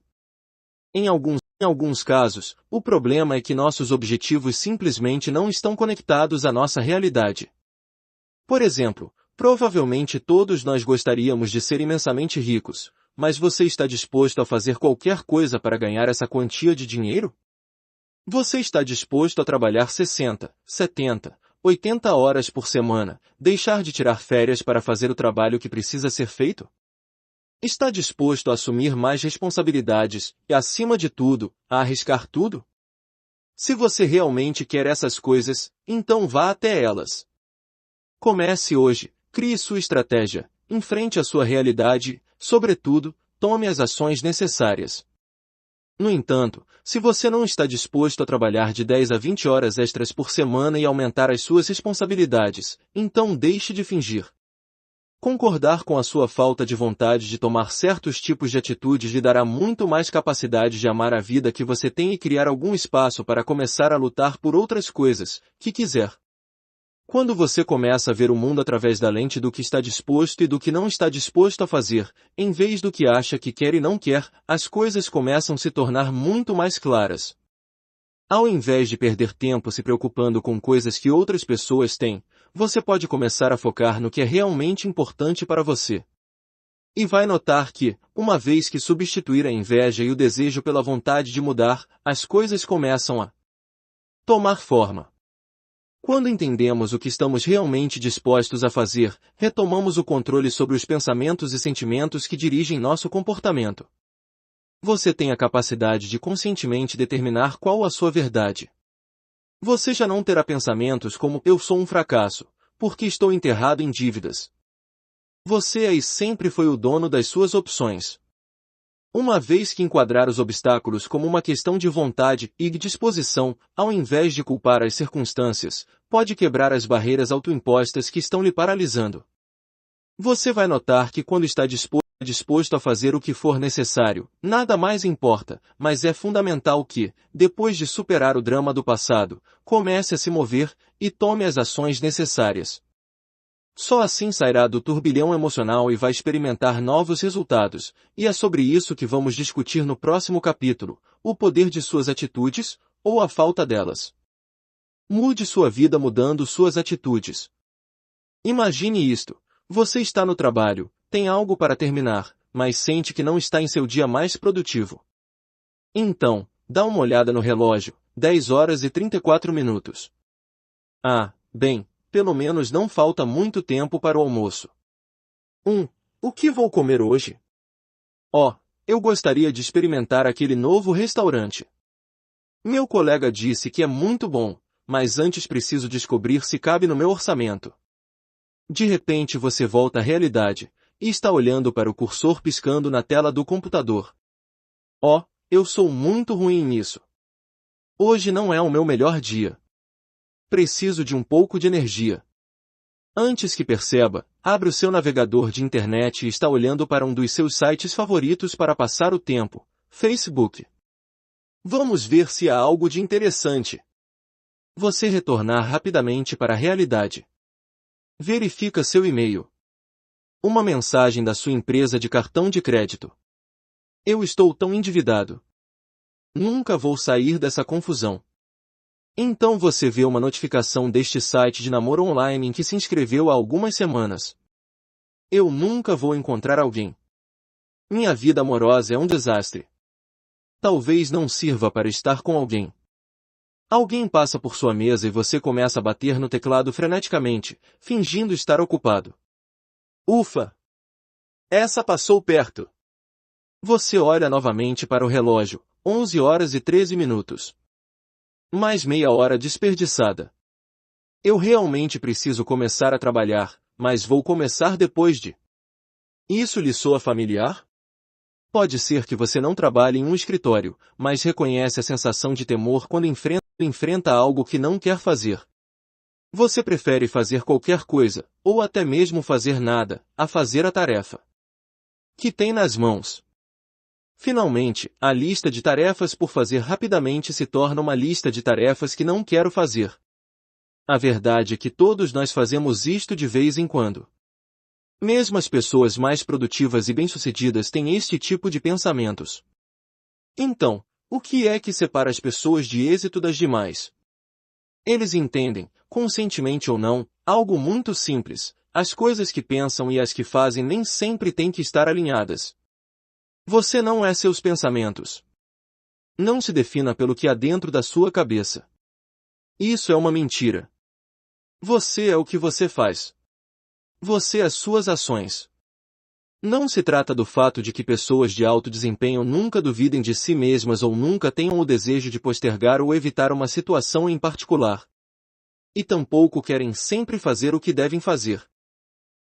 Em alguns casos, o problema é que nossos objetivos simplesmente não estão conectados à nossa realidade. Por exemplo, provavelmente todos nós gostaríamos de ser imensamente ricos, mas você está disposto a fazer qualquer coisa para ganhar essa quantia de dinheiro? Você está disposto a trabalhar 60, 70, 80 horas por semana, deixar de tirar férias para fazer o trabalho que precisa ser feito? Está disposto a assumir mais responsabilidades e, acima de tudo, a arriscar tudo? Se você realmente quer essas coisas, então vá até elas. Comece hoje, crie sua estratégia, enfrente a sua realidade, sobretudo, tome as ações necessárias. No entanto, se você não está disposto a trabalhar de 10 a 20 horas extras por semana e aumentar as suas responsabilidades, então deixe de fingir. Concordar com a sua falta de vontade de tomar certos tipos de atitudes lhe dará muito mais capacidade de amar a vida que você tem e criar algum espaço para começar a lutar por outras coisas, que quiser. Quando você começa a ver o mundo através da lente do que está disposto e do que não está disposto a fazer, em vez do que acha que quer e não quer, as coisas começam a se tornar muito mais claras. Ao invés de perder tempo se preocupando com coisas que outras pessoas têm, você pode começar a focar no que é realmente importante para você. E vai notar que, uma vez que substituir a inveja e o desejo pela vontade de mudar, as coisas começam a tomar forma. Quando entendemos o que estamos realmente dispostos a fazer, retomamos o controle sobre os pensamentos e sentimentos que dirigem nosso comportamento. Você tem a capacidade de conscientemente determinar qual a sua verdade. Você já não terá pensamentos como "eu sou um fracasso, porque estou enterrado em dívidas". Você aí sempre foi o dono das suas opções. Uma vez que enquadrar os obstáculos como uma questão de vontade e de disposição, ao invés de culpar as circunstâncias, pode quebrar as barreiras autoimpostas que estão lhe paralisando. Você vai notar que quando está disposto a fazer o que for necessário, nada mais importa, mas é fundamental que, depois de superar o drama do passado, comece a se mover e tome as ações necessárias. Só assim sairá do turbilhão emocional e vai experimentar novos resultados, e é sobre isso que vamos discutir no próximo capítulo, o poder de suas atitudes, ou a falta delas. Mude sua vida mudando suas atitudes. Imagine isto, você está no trabalho, tem algo para terminar, mas sente que não está em seu dia mais produtivo. Então, dá uma olhada no relógio, 10 horas e 34 minutos. Ah, bem, pelo menos não falta muito tempo para o almoço. O que vou comer hoje? Oh, eu gostaria de experimentar aquele novo restaurante. Meu colega disse que é muito bom, mas antes preciso descobrir se cabe no meu orçamento. De repente você volta à realidade, e está olhando para o cursor piscando na tela do computador. Oh, eu sou muito ruim nisso. Hoje não é o meu melhor dia. Preciso de um pouco de energia. Antes que perceba, abre o seu navegador de internet e está olhando para um dos seus sites favoritos para passar o tempo, Facebook. Vamos ver se há algo de interessante. Você retornar rapidamente para a realidade. Verifica seu e-mail. Uma mensagem da sua empresa de cartão de crédito. Eu estou tão endividado. Nunca vou sair dessa confusão. Então você vê uma notificação deste site de namoro online em que se inscreveu há algumas semanas. Eu nunca vou encontrar alguém. Minha vida amorosa é um desastre. Talvez não sirva para estar com alguém. Alguém passa por sua mesa e você começa a bater no teclado freneticamente, fingindo estar ocupado. Ufa! Essa passou perto. Você olha novamente para o relógio, 11 horas e 13 minutos. Mais meia hora desperdiçada. Eu realmente preciso começar a trabalhar, mas vou começar depois de. Isso lhe soa familiar? Pode ser que você não trabalhe em um escritório, mas reconhece a sensação de temor quando enfrenta algo que não quer fazer. Você prefere fazer qualquer coisa, ou até mesmo fazer nada, a fazer a tarefa que tem nas mãos. Finalmente, a lista de tarefas por fazer rapidamente se torna uma lista de tarefas que não quero fazer. A verdade é que todos nós fazemos isto de vez em quando. Mesmo as pessoas mais produtivas e bem-sucedidas têm este tipo de pensamentos. Então, o que é que separa as pessoas de êxito das demais? Eles entendem, conscientemente ou não, algo muito simples: as coisas que pensam e as que fazem nem sempre têm que estar alinhadas. Você não é seus pensamentos. Não se defina pelo que há dentro da sua cabeça. Isso é uma mentira. Você é o que você faz. Você as suas ações. Não se trata do fato de que pessoas de alto desempenho nunca duvidem de si mesmas ou nunca tenham o desejo de postergar ou evitar uma situação em particular. E tampouco querem sempre fazer o que devem fazer.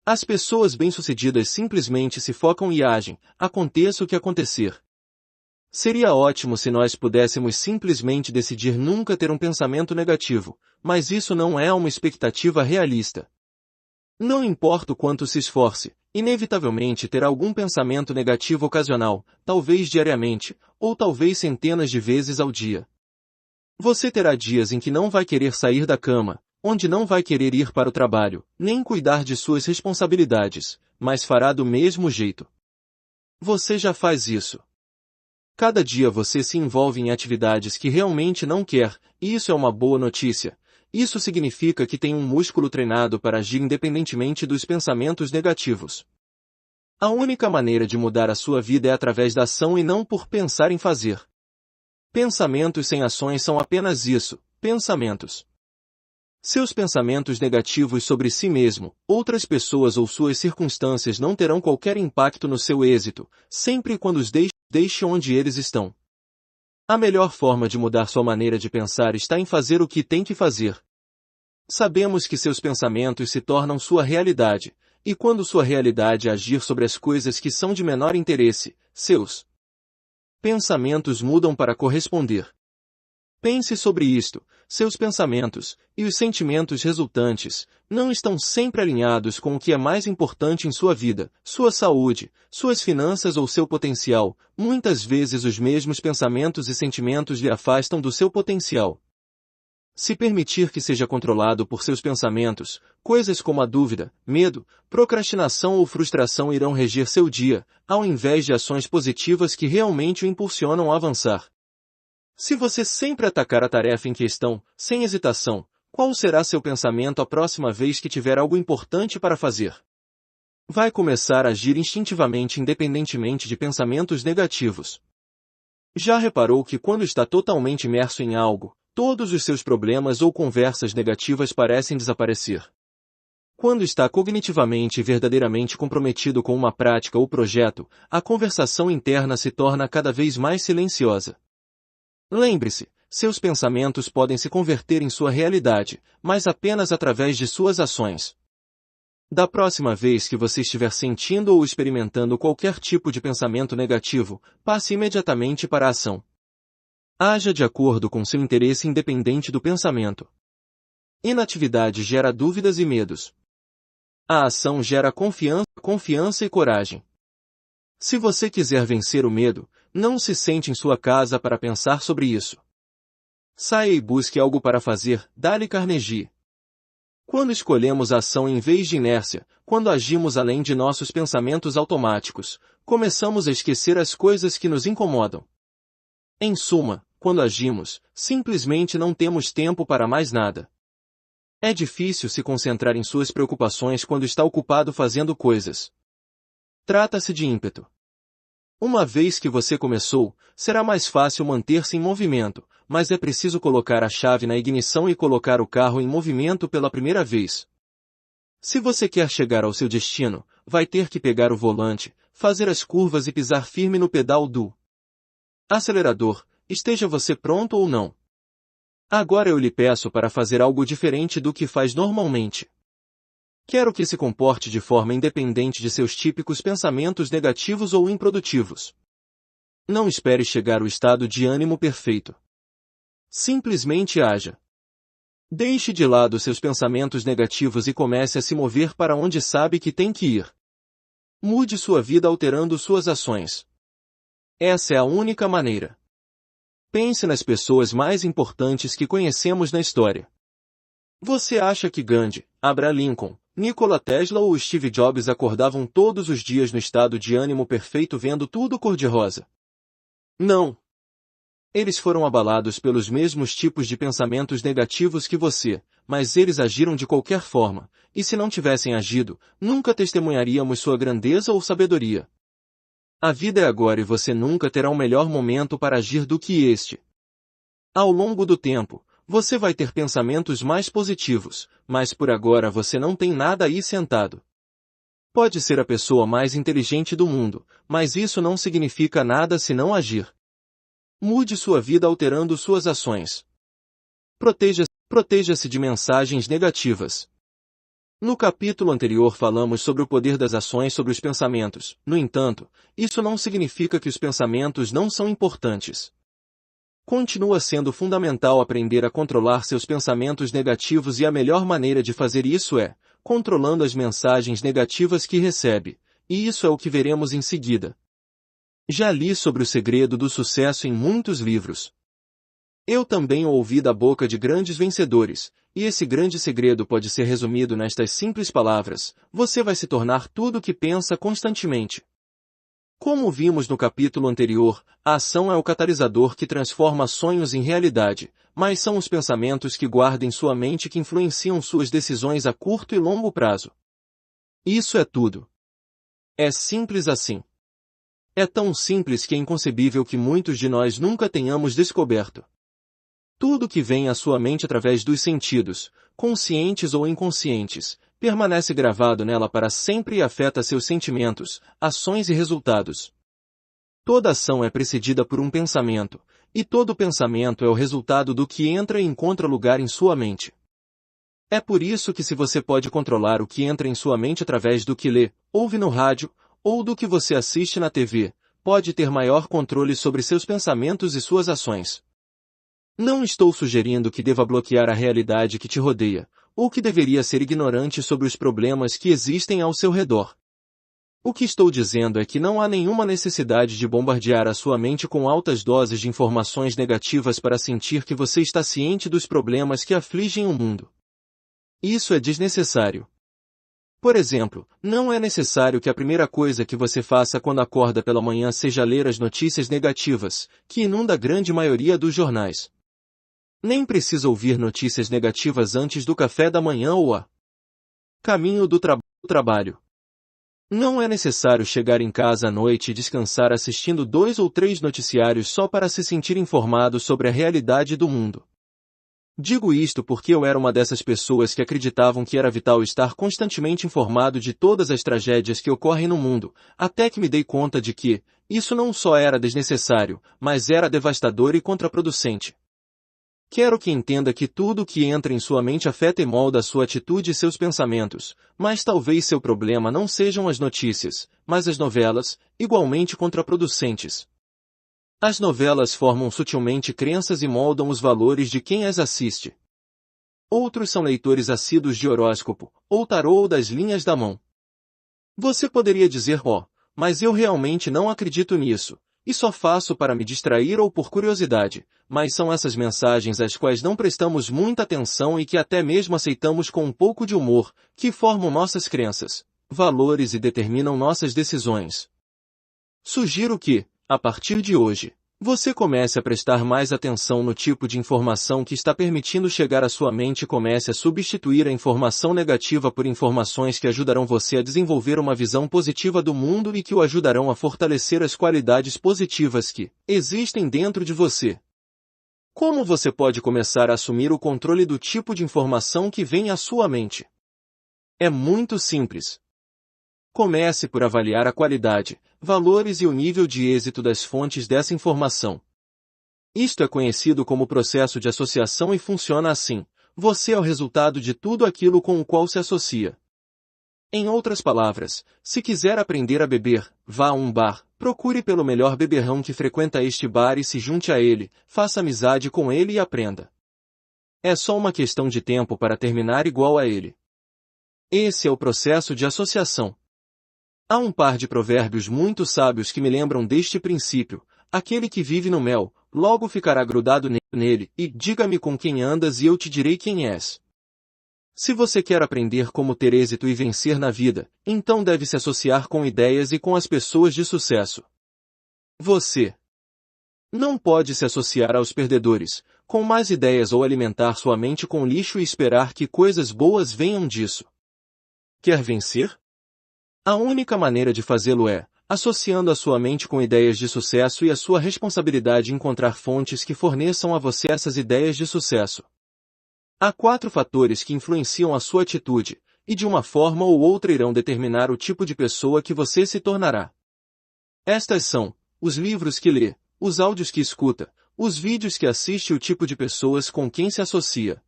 As pessoas bem-sucedidas simplesmente se focam e agem, aconteça o que acontecer. Seria ótimo se nós pudéssemos simplesmente decidir nunca ter um pensamento negativo, mas isso não é uma expectativa realista. Não importa o quanto se esforce, inevitavelmente terá algum pensamento negativo ocasional, talvez diariamente, ou talvez centenas de vezes ao dia. Você terá dias em que não vai querer sair da cama, onde não vai querer ir para o trabalho, nem cuidar de suas responsabilidades, mas fará do mesmo jeito. Você já faz isso. Cada dia você se envolve em atividades que realmente não quer, e isso é uma boa notícia. Isso significa que tem um músculo treinado para agir independentemente dos pensamentos negativos. A única maneira de mudar a sua vida é através da ação e não por pensar em fazer. Pensamentos sem ações são apenas isso, pensamentos. Seus pensamentos negativos sobre si mesmo, outras pessoas ou suas circunstâncias não terão qualquer impacto no seu êxito, sempre e quando os deixe onde eles estão. A melhor forma de mudar sua maneira de pensar está em fazer o que tem que fazer. Sabemos que seus pensamentos se tornam sua realidade, e quando sua realidade agir sobre as coisas que são de menor interesse, seus pensamentos mudam para corresponder. Pense sobre isto: seus pensamentos, e os sentimentos resultantes, não estão sempre alinhados com o que é mais importante em sua vida, sua saúde, suas finanças ou seu potencial. Muitas vezes os mesmos pensamentos e sentimentos lhe afastam do seu potencial. Se permitir que seja controlado por seus pensamentos, coisas como a dúvida, medo, procrastinação ou frustração irão reger seu dia, ao invés de ações positivas que realmente o impulsionam a avançar. Se você sempre atacar a tarefa em questão, sem hesitação, qual será seu pensamento a próxima vez que tiver algo importante para fazer? Vai começar a agir instintivamente independentemente de pensamentos negativos. Já reparou que quando está totalmente imerso em algo, todos os seus problemas ou conversas negativas parecem desaparecer? Quando está cognitivamente e verdadeiramente comprometido com uma prática ou projeto, a conversação interna se torna cada vez mais silenciosa. Lembre-se, seus pensamentos podem se converter em sua realidade, mas apenas através de suas ações. Da próxima vez que você estiver sentindo ou experimentando qualquer tipo de pensamento negativo, passe imediatamente para a ação. Haja de acordo com seu interesse independente do pensamento. Inatividade gera dúvidas e medos. A ação gera confiança e coragem. Se você quiser vencer o medo, não se sente em sua casa para pensar sobre isso. Saia e busque algo para fazer, Dale Carnegie. Quando escolhemos a ação em vez de inércia, quando agimos além de nossos pensamentos automáticos, começamos a esquecer as coisas que nos incomodam. Em suma, quando agimos, simplesmente não temos tempo para mais nada. É difícil se concentrar em suas preocupações quando está ocupado fazendo coisas. Trata-se de ímpeto. Uma vez que você começou, será mais fácil manter-se em movimento, mas é preciso colocar a chave na ignição e colocar o carro em movimento pela primeira vez. Se você quer chegar ao seu destino, vai ter que pegar o volante, fazer as curvas e pisar firme no pedal do acelerador, esteja você pronto ou não. Agora eu lhe peço para fazer algo diferente do que faz normalmente. Quero que se comporte de forma independente de seus típicos pensamentos negativos ou improdutivos. Não espere chegar ao estado de ânimo perfeito. Simplesmente haja. Deixe de lado seus pensamentos negativos e comece a se mover para onde sabe que tem que ir. Mude sua vida alterando suas ações. Essa é a única maneira. Pense nas pessoas mais importantes que conhecemos na história. Você acha que Gandhi, Abraham Lincoln, Nikola Tesla ou Steve Jobs acordavam todos os dias no estado de ânimo perfeito vendo tudo cor-de-rosa? Não. Eles foram abalados pelos mesmos tipos de pensamentos negativos que você, mas eles agiram de qualquer forma, e se não tivessem agido, nunca testemunharíamos sua grandeza ou sabedoria. A vida é agora e você nunca terá um melhor momento para agir do que este. Ao longo do tempo, você vai ter pensamentos mais positivos, mas por agora você não tem nada aí sentado. Pode ser a pessoa mais inteligente do mundo, mas isso não significa nada se não agir. Mude sua vida alterando suas ações. Proteja-se de mensagens negativas. No capítulo anterior falamos sobre o poder das ações sobre os pensamentos. No entanto, isso não significa que os pensamentos não são importantes. Continua sendo fundamental aprender a controlar seus pensamentos negativos e a melhor maneira de fazer isso é controlando as mensagens negativas que recebe, e isso é o que veremos em seguida. Já li sobre o segredo do sucesso em muitos livros. Eu também o ouvi da boca de grandes vencedores, e esse grande segredo pode ser resumido nestas simples palavras: você vai se tornar tudo o que pensa constantemente. Como vimos no capítulo anterior, a ação é o catalisador que transforma sonhos em realidade, mas são os pensamentos que guarda em sua mente que influenciam suas decisões a curto e longo prazo. Isso é tudo. É simples assim. É tão simples que é inconcebível que muitos de nós nunca tenhamos descoberto. Tudo que vem à sua mente através dos sentidos, conscientes ou inconscientes, permanece gravado nela para sempre e afeta seus sentimentos, ações e resultados. Toda ação é precedida por um pensamento, e todo pensamento é o resultado do que entra e encontra lugar em sua mente. É por isso que se você pode controlar o que entra em sua mente através do que lê, ouve no rádio, ou do que você assiste na TV, pode ter maior controle sobre seus pensamentos e suas ações. Não estou sugerindo que deva bloquear a realidade que te rodeia, ou que deveria ser ignorante sobre os problemas que existem ao seu redor. O que estou dizendo é que não há nenhuma necessidade de bombardear a sua mente com altas doses de informações negativas para sentir que você está ciente dos problemas que afligem o mundo. Isso é desnecessário. Por exemplo, não é necessário que a primeira coisa que você faça quando acorda pela manhã seja ler as notícias negativas, que inunda a grande maioria dos jornais. Nem precisa ouvir notícias negativas antes do café da manhã ou a caminho do trabalho. Não é necessário chegar em casa à noite e descansar assistindo 2 ou 3 noticiários só para se sentir informado sobre a realidade do mundo. Digo isto porque eu era uma dessas pessoas que acreditavam que era vital estar constantemente informado de todas as tragédias que ocorrem no mundo, até que me dei conta de que isso não só era desnecessário, mas era devastador e contraproducente. Quero que entenda que tudo o que entra em sua mente afeta e molda sua atitude e seus pensamentos, mas talvez seu problema não sejam as notícias, mas as novelas, igualmente contraproducentes. As novelas formam sutilmente crenças e moldam os valores de quem as assiste. Outros são leitores assíduos de horóscopo, ou tarô ou das linhas da mão. Você poderia dizer, mas eu realmente não acredito nisso, e só faço para me distrair ou por curiosidade, mas são essas mensagens às quais não prestamos muita atenção e que até mesmo aceitamos com um pouco de humor, que formam nossas crenças, valores e determinam nossas decisões. Sugiro que, a partir de hoje, Você comece a prestar mais atenção no tipo de informação que está permitindo chegar à sua mente e comece a substituir a informação negativa por informações que ajudarão você a desenvolver uma visão positiva do mundo e que o ajudarão a fortalecer as qualidades positivas que existem dentro de você. Como você pode começar a assumir o controle do tipo de informação que vem à sua mente? É muito simples. Comece por avaliar a qualidade, valores e o nível de êxito das fontes dessa informação. Isto é conhecido como processo de associação e funciona assim: você é o resultado de tudo aquilo com o qual se associa. Em outras palavras, se quiser aprender a beber, vá a um bar, procure pelo melhor beberrão que frequenta este bar e se junte a ele, faça amizade com ele e aprenda. É só uma questão de tempo para terminar igual a ele. Esse é o processo de associação. Há um par de provérbios muito sábios que me lembram deste princípio: aquele que vive no mel, logo ficará grudado nele, e diga-me com quem andas e eu te direi quem és. Se você quer aprender como ter êxito e vencer na vida, então deve se associar com ideias e com as pessoas de sucesso. Você não pode se associar aos perdedores, com más ideias ou alimentar sua mente com lixo e esperar que coisas boas venham disso. Quer vencer? A única maneira de fazê-lo é associando a sua mente com ideias de sucesso e a sua responsabilidade encontrar fontes que forneçam a você essas ideias de sucesso. Há 4 fatores que influenciam a sua atitude, e de uma forma ou outra irão determinar o tipo de pessoa que você se tornará. Estas são os livros que lê, os áudios que escuta, os vídeos que assiste e o tipo de pessoas com quem se associa.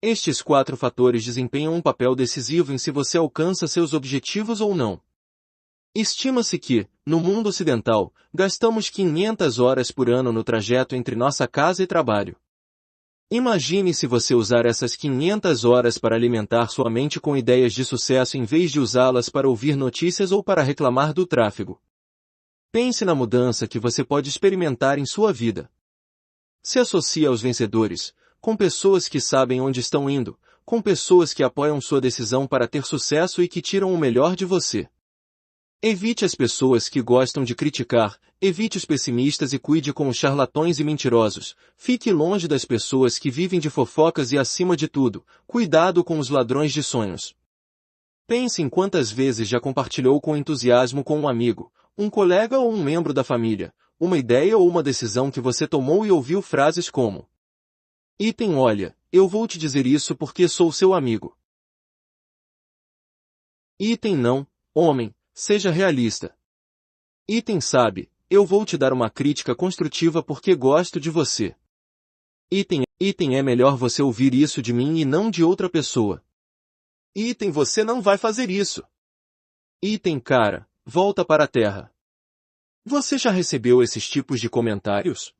Estes 4 fatores desempenham um papel decisivo em se você alcança seus objetivos ou não. Estima-se que, no mundo ocidental, gastamos 500 horas por ano no trajeto entre nossa casa e trabalho. Imagine se você usar essas 500 horas para alimentar sua mente com ideias de sucesso em vez de usá-las para ouvir notícias ou para reclamar do tráfego. Pense na mudança que você pode experimentar em sua vida. Se associe aos vencedores, com pessoas que sabem onde estão indo, com pessoas que apoiam sua decisão para ter sucesso e que tiram o melhor de você. Evite as pessoas que gostam de criticar, evite os pessimistas e cuide com os charlatões e mentirosos, fique longe das pessoas que vivem de fofocas e, acima de tudo, cuidado com os ladrões de sonhos. Pense em quantas vezes já compartilhou com entusiasmo com um amigo, um colega ou um membro da família, uma ideia ou uma decisão que você tomou e ouviu frases como: olha, eu vou te dizer isso porque sou seu amigo. Não, homem, seja realista. Sabe, eu vou te dar uma crítica construtiva porque gosto de você. É melhor você ouvir isso de mim e não de outra pessoa. Você não vai fazer isso. Cara, volta para a terra. Você já recebeu esses tipos de comentários?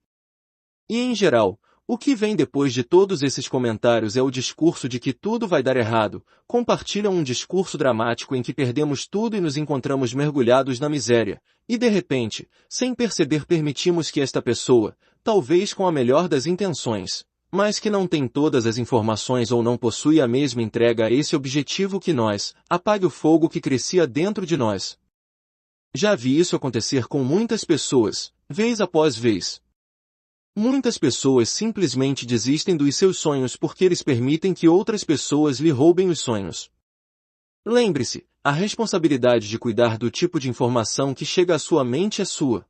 E em geral, o que vem depois de todos esses comentários é o discurso de que tudo vai dar errado. Compartilham um discurso dramático em que perdemos tudo e nos encontramos mergulhados na miséria, e de repente, sem perceber permitimos que esta pessoa, talvez com a melhor das intenções, mas que não tem todas as informações ou não possui a mesma entrega a esse objetivo que nós, apague o fogo que crescia dentro de nós. Já vi isso acontecer com muitas pessoas, vez após vez. Muitas pessoas simplesmente desistem dos seus sonhos porque eles permitem que outras pessoas lhe roubem os sonhos. Lembre-se, a responsabilidade de cuidar do tipo de informação que chega à sua mente é sua.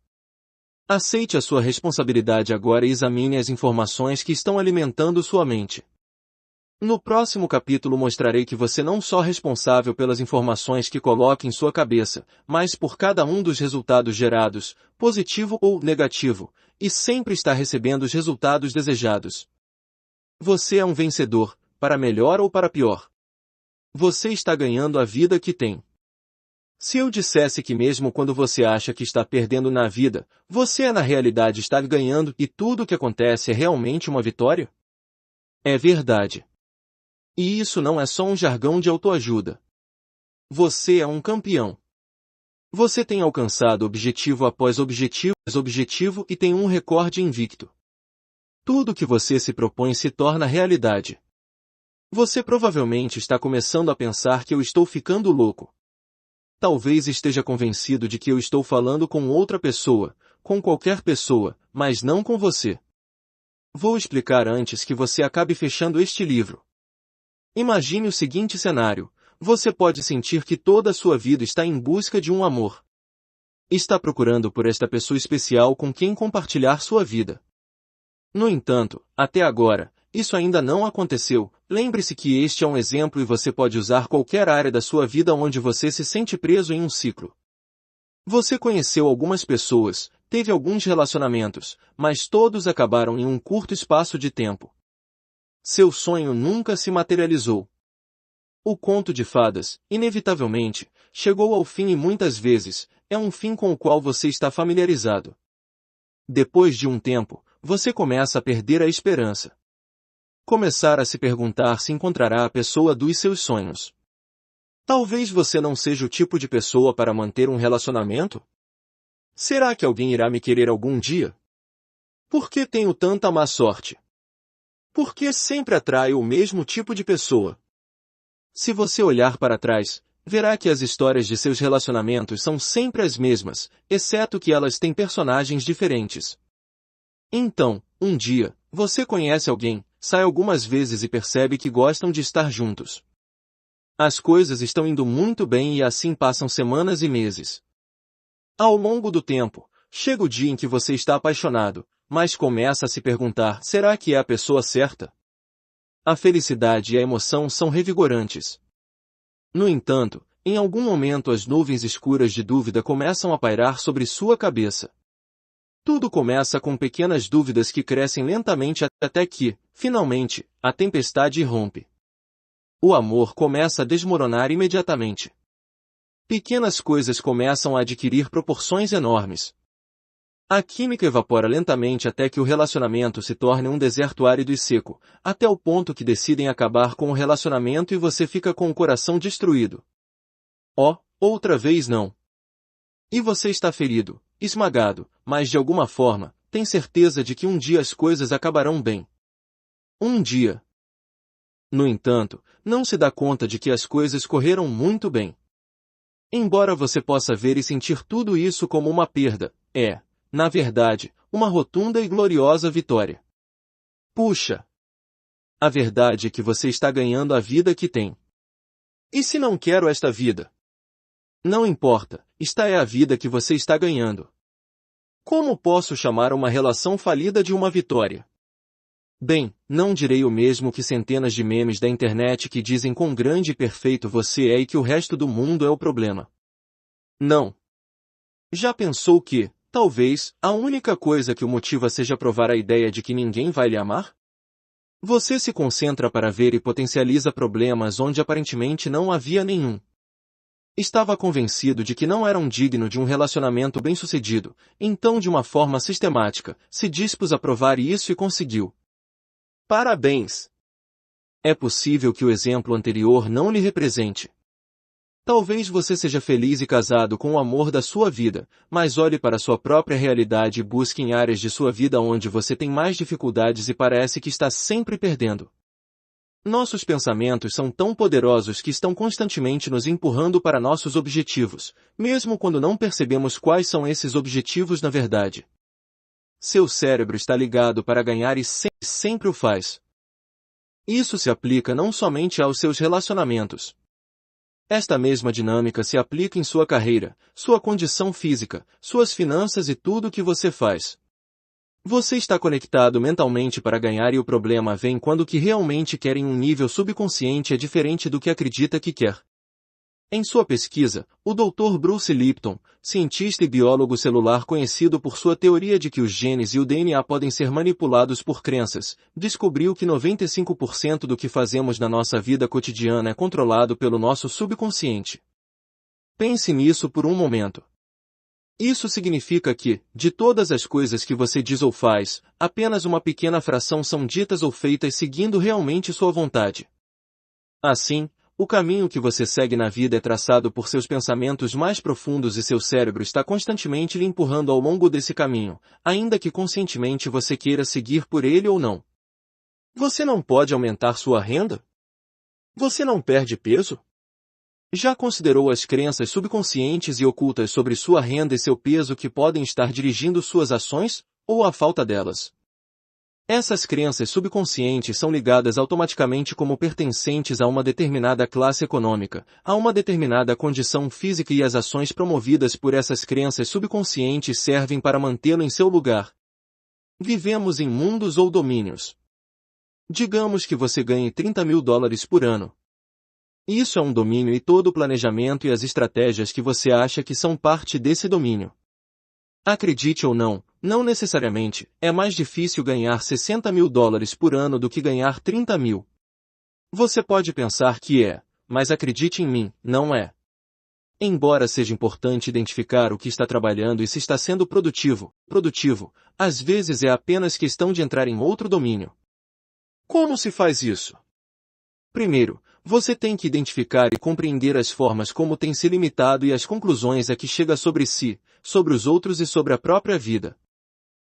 Aceite a sua responsabilidade agora e examine as informações que estão alimentando sua mente. No próximo capítulo mostrarei que você não só é responsável pelas informações que coloca em sua cabeça, mas por cada um dos resultados gerados, positivo ou negativo, e sempre está recebendo os resultados desejados. Você é um vencedor, para melhor ou para pior. Você está ganhando a vida que tem. Se eu dissesse que mesmo quando você acha que está perdendo na vida, você na realidade está ganhando e tudo o que acontece é realmente uma vitória? É verdade. E isso não é só um jargão de autoajuda. Você é um campeão. Você tem alcançado objetivo após objetivo e tem um recorde invicto. Tudo que você se propõe se torna realidade. Você provavelmente está começando a pensar que eu estou ficando louco. Talvez esteja convencido de que eu estou falando com outra pessoa, com qualquer pessoa, mas não com você. Vou explicar antes que você acabe fechando este livro. Imagine o seguinte cenário: você pode sentir que toda a sua vida está em busca de um amor. Está procurando por esta pessoa especial com quem compartilhar sua vida. No entanto, até agora, isso ainda não aconteceu. Lembre-se que este é um exemplo e você pode usar qualquer área da sua vida onde você se sente preso em um ciclo. Você conheceu algumas pessoas, teve alguns relacionamentos, mas todos acabaram em um curto espaço de tempo. Seu sonho nunca se materializou. O conto de fadas, inevitavelmente, chegou ao fim e muitas vezes, é um fim com o qual você está familiarizado. Depois de um tempo, você começa a perder a esperança. Começar a se perguntar se encontrará a pessoa dos seus sonhos. Talvez você não seja o tipo de pessoa para manter um relacionamento? Será que alguém irá me querer algum dia? Por que tenho tanta má sorte? Por que sempre atraio o mesmo tipo de pessoa? Se você olhar para trás, verá que as histórias de seus relacionamentos são sempre as mesmas, exceto que elas têm personagens diferentes. Então, um dia, você conhece alguém, sai algumas vezes e percebe que gostam de estar juntos. As coisas estão indo muito bem e assim passam semanas e meses. Ao longo do tempo, chega o dia em que você está apaixonado, mas começa a se perguntar: será que é a pessoa certa? A felicidade e a emoção são revigorantes. No entanto, em algum momento as nuvens escuras de dúvida começam a pairar sobre sua cabeça. Tudo começa com pequenas dúvidas que crescem lentamente até que, finalmente, a tempestade irrompe. O amor começa a desmoronar imediatamente. Pequenas coisas começam a adquirir proporções enormes. A química evapora lentamente até que o relacionamento se torne um deserto árido e seco, até o ponto que decidem acabar com o relacionamento e você fica com o coração destruído. Oh, outra vez não. E você está ferido, esmagado, mas de alguma forma, tem certeza de que um dia as coisas acabarão bem. Um dia. No entanto, não se dá conta de que as coisas correram muito bem. Embora você possa ver e sentir tudo isso como uma perda, na verdade, uma rotunda e gloriosa vitória. Puxa! A verdade é que você está ganhando a vida que tem. E se não quero esta vida? Não importa, esta é a vida que você está ganhando. Como posso chamar uma relação falida de uma vitória? Bem, não direi o mesmo que centenas de memes da internet que dizem quão grande e perfeito você é e que o resto do mundo é o problema. Não. Já pensou que, talvez, a única coisa que o motiva seja provar a ideia de que ninguém vai lhe amar? Você se concentra para ver e potencializa problemas onde aparentemente não havia nenhum. Estava convencido de que não eram digno de um relacionamento bem-sucedido, então de uma forma sistemática, se dispôs a provar isso e conseguiu. Parabéns! É possível que o exemplo anterior não lhe represente. Talvez você seja feliz e casado com o amor da sua vida, mas olhe para sua própria realidade e busque em áreas de sua vida onde você tem mais dificuldades e parece que está sempre perdendo. Nossos pensamentos são tão poderosos que estão constantemente nos empurrando para nossos objetivos, mesmo quando não percebemos quais são esses objetivos na verdade. Seu cérebro está ligado para ganhar e sempre o faz. Isso se aplica não somente aos seus relacionamentos. Esta mesma dinâmica se aplica em sua carreira, sua condição física, suas finanças e tudo o que você faz. Você está conectado mentalmente para ganhar e o problema vem quando o que realmente quer em um nível subconsciente é diferente do que acredita que quer. Em sua pesquisa, o Dr. Bruce Lipton, cientista e biólogo celular conhecido por sua teoria de que os genes e o DNA podem ser manipulados por crenças, descobriu que 95% do que fazemos na nossa vida cotidiana é controlado pelo nosso subconsciente. Pense nisso por um momento. Isso significa que, de todas as coisas que você diz ou faz, apenas uma pequena fração são ditas ou feitas seguindo realmente sua vontade. Assim, o caminho que você segue na vida é traçado por seus pensamentos mais profundos e seu cérebro está constantemente lhe empurrando ao longo desse caminho, ainda que conscientemente você queira seguir por ele ou não. Você não pode aumentar sua renda? Você não perde peso? Já considerou as crenças subconscientes e ocultas sobre sua renda e seu peso que podem estar dirigindo suas ações, ou a falta delas? Essas crenças subconscientes são ligadas automaticamente como pertencentes a uma determinada classe econômica, a uma determinada condição física e as ações promovidas por essas crenças subconscientes servem para mantê-lo em seu lugar. Vivemos em mundos ou domínios. Digamos que você ganhe $30.000 por ano. Isso é um domínio e todo o planejamento e as estratégias que você acha que são parte desse domínio. Acredite ou não, não necessariamente, é mais difícil ganhar $60.000 por ano do que ganhar 30 mil. Você pode pensar que é, mas acredite em mim, não é. Embora seja importante identificar o que está trabalhando e se está sendo produtivo, às vezes é apenas questão de entrar em outro domínio. Como se faz isso? Primeiro, você tem que identificar e compreender as formas como tem se limitado e as conclusões a que chega sobre si, sobre os outros e sobre a própria vida.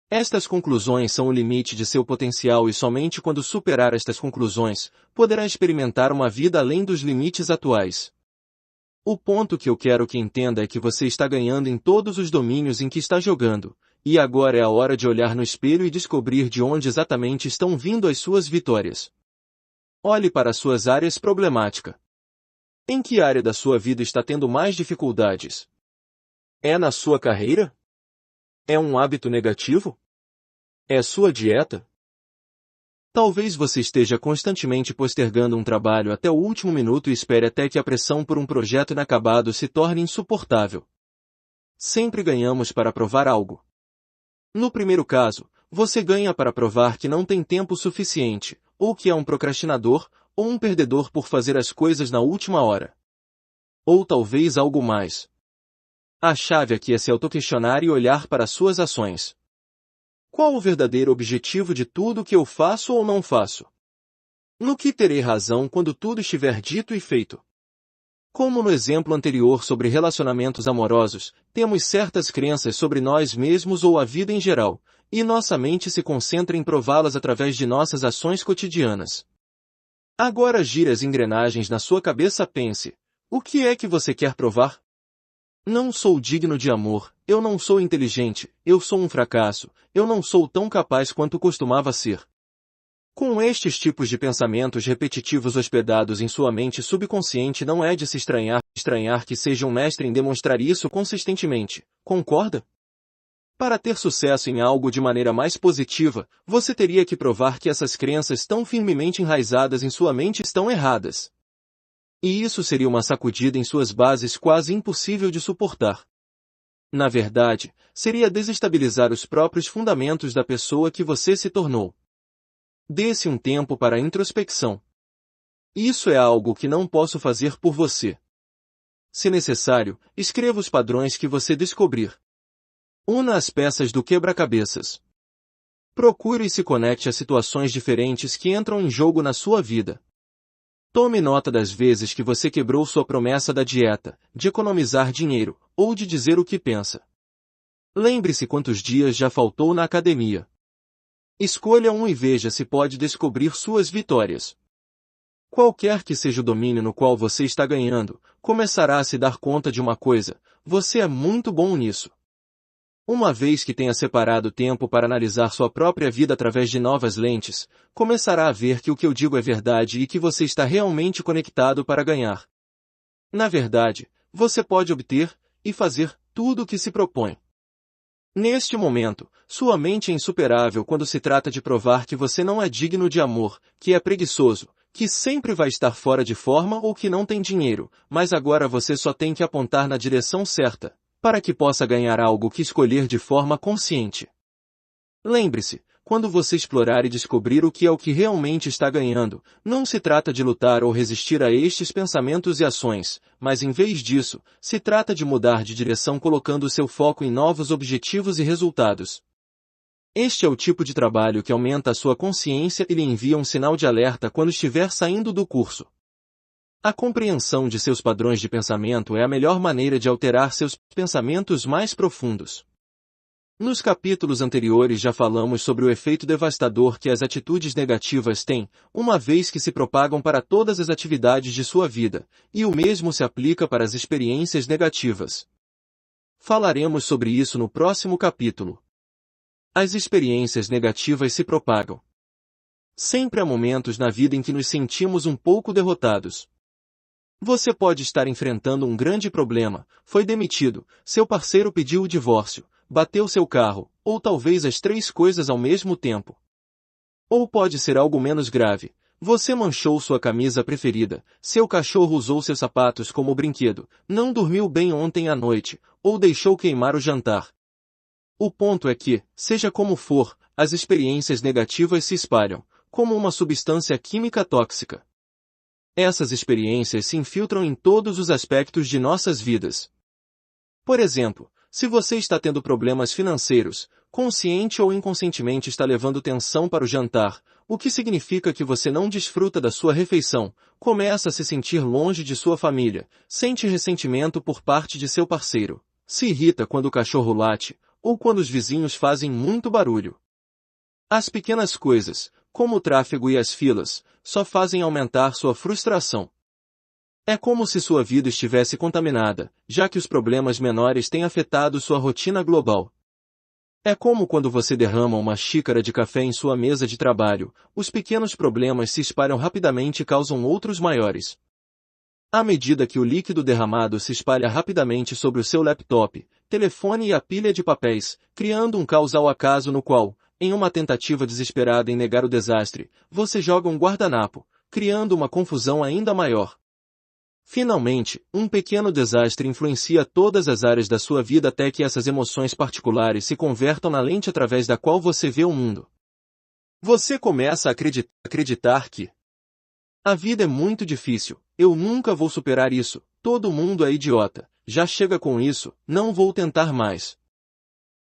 Estas conclusões são o limite de seu potencial e somente quando superar estas conclusões, poderá experimentar uma vida além dos limites atuais. O ponto que eu quero que entenda é que você está ganhando em todos os domínios em que está jogando, e agora é a hora de olhar no espelho e descobrir de onde exatamente estão vindo as suas vitórias. Olhe para suas áreas problemáticas. Em que área da sua vida está tendo mais dificuldades? É na sua carreira? É um hábito negativo? É sua dieta? Talvez você esteja constantemente postergando um trabalho até o último minuto e espere até que a pressão por um projeto inacabado se torne insuportável. Sempre ganhamos para provar algo. No primeiro caso, você ganha para provar que não tem tempo suficiente, ou que é um procrastinador, ou um perdedor por fazer as coisas na última hora. Ou talvez algo mais. A chave aqui é se autoquestionar e olhar para suas ações. Qual o verdadeiro objetivo de tudo que eu faço ou não faço? No que terei razão quando tudo estiver dito e feito? Como no exemplo anterior sobre relacionamentos amorosos, temos certas crenças sobre nós mesmos ou a vida em geral, e nossa mente se concentra em prová-las através de nossas ações cotidianas. Agora gire as engrenagens na sua cabeça, pense: o que é que você quer provar? Não sou digno de amor, eu não sou inteligente, eu sou um fracasso, eu não sou tão capaz quanto costumava ser. Com estes tipos de pensamentos repetitivos hospedados em sua mente subconsciente não é de se estranhar que seja um mestre em demonstrar isso consistentemente, concorda? Para ter sucesso em algo de maneira mais positiva, você teria que provar que essas crenças tão firmemente enraizadas em sua mente estão erradas. E isso seria uma sacudida em suas bases quase impossível de suportar. Na verdade, seria desestabilizar os próprios fundamentos da pessoa que você se tornou. Dê-se um tempo para a introspecção. Isso é algo que não posso fazer por você. Se necessário, escreva os padrões que você descobrir. Una as peças do quebra-cabeças. Procure e se conecte a situações diferentes que entram em jogo na sua vida. Tome nota das vezes que você quebrou sua promessa da dieta, de economizar dinheiro, ou de dizer o que pensa. Lembre-se quantos dias já faltou na academia. Escolha um e veja se pode descobrir suas vitórias. Qualquer que seja o domínio no qual você está ganhando, começará a se dar conta de uma coisa: você é muito bom nisso. Uma vez que tenha separado tempo para analisar sua própria vida através de novas lentes, começará a ver que o que eu digo é verdade e que você está realmente conectado para ganhar. Na verdade, você pode obter e fazer tudo o que se propõe. Neste momento, sua mente é insuperável quando se trata de provar que você não é digno de amor, que é preguiçoso, que sempre vai estar fora de forma ou que não tem dinheiro, mas agora você só tem que apontar na direção certa, para que possa ganhar algo que escolher de forma consciente. Lembre-se, quando você explorar e descobrir o que é o que realmente está ganhando, não se trata de lutar ou resistir a estes pensamentos e ações, mas em vez disso, se trata de mudar de direção colocando seu foco em novos objetivos e resultados. Este é o tipo de trabalho que aumenta a sua consciência e lhe envia um sinal de alerta quando estiver saindo do curso. A compreensão de seus padrões de pensamento é a melhor maneira de alterar seus pensamentos mais profundos. Nos capítulos anteriores já falamos sobre o efeito devastador que as atitudes negativas têm, uma vez que se propagam para todas as atividades de sua vida, e o mesmo se aplica para as experiências negativas. Falaremos sobre isso no próximo capítulo. As experiências negativas se propagam. Sempre há momentos na vida em que nos sentimos um pouco derrotados. Você pode estar enfrentando um grande problema, foi demitido, seu parceiro pediu o divórcio, bateu seu carro, ou talvez as três coisas ao mesmo tempo. Ou pode ser algo menos grave. Você manchou sua camisa preferida, seu cachorro usou seus sapatos como brinquedo, não dormiu bem ontem à noite, ou deixou queimar o jantar. O ponto é que, seja como for, as experiências negativas se espalham, como uma substância química tóxica. Essas experiências se infiltram em todos os aspectos de nossas vidas. Por exemplo, se você está tendo problemas financeiros, consciente ou inconscientemente está levando tensão para o jantar, o que significa que você não desfruta da sua refeição, começa a se sentir longe de sua família, sente ressentimento por parte de seu parceiro, se irrita quando o cachorro late, ou quando os vizinhos fazem muito barulho. As pequenas coisas, como o tráfego e as filas, só fazem aumentar sua frustração. É como se sua vida estivesse contaminada, já que os problemas menores têm afetado sua rotina global. É como quando você derrama uma xícara de café em sua mesa de trabalho, os pequenos problemas se espalham rapidamente e causam outros maiores. À medida que o líquido derramado se espalha rapidamente sobre o seu laptop, telefone e a pilha de papéis, criando um caos ao acaso no qual, em uma tentativa desesperada em negar o desastre, você joga um guardanapo, criando uma confusão ainda maior. Finalmente, um pequeno desastre influencia todas as áreas da sua vida até que essas emoções particulares se convertam na lente através da qual você vê o mundo. Você começa a acreditar que a vida é muito difícil, eu nunca vou superar isso, todo mundo é idiota, já chega com isso, não vou tentar mais.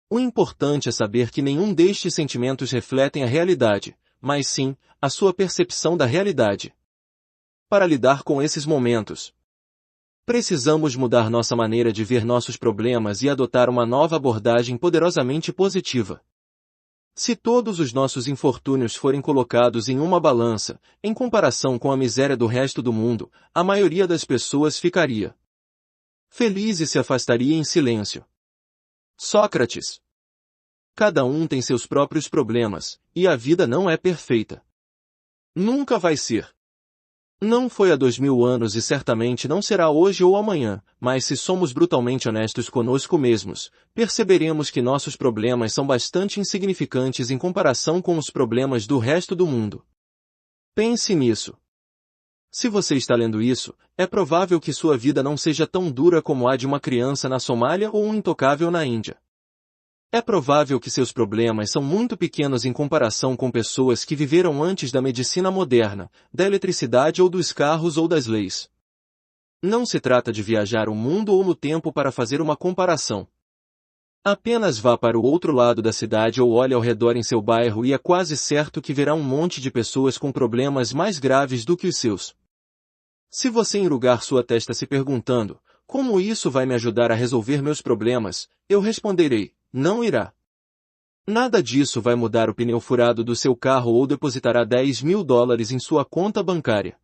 O importante é saber que nenhum destes sentimentos refletem a realidade, mas sim, a sua percepção da realidade. Para lidar com esses momentos, precisamos mudar nossa maneira de ver nossos problemas e adotar uma nova abordagem poderosamente positiva. Se todos os nossos infortúnios forem colocados em uma balança, em comparação com a miséria do resto do mundo, a maioria das pessoas ficaria feliz e se afastaria em silêncio. Sócrates. Cada um tem seus próprios problemas, e a vida não é perfeita. Nunca vai ser. Não foi há 2000 anos e certamente não será hoje ou amanhã, mas se somos brutalmente honestos conosco mesmos, perceberemos que nossos problemas são bastante insignificantes em comparação com os problemas do resto do mundo. Pense nisso. Se você está lendo isso, é provável que sua vida não seja tão dura como a de uma criança na Somália ou um intocável na Índia. É provável que seus problemas são muito pequenos em comparação com pessoas que viveram antes da medicina moderna, da eletricidade ou dos carros ou das leis. Não se trata de viajar o mundo ou no tempo para fazer uma comparação. Apenas vá para o outro lado da cidade ou olhe ao redor em seu bairro e é quase certo que verá um monte de pessoas com problemas mais graves do que os seus. Se você enrugar sua testa se perguntando, como isso vai me ajudar a resolver meus problemas, eu responderei, não irá. Nada disso vai mudar o pneu furado do seu carro ou depositará $10.000 em sua conta bancária.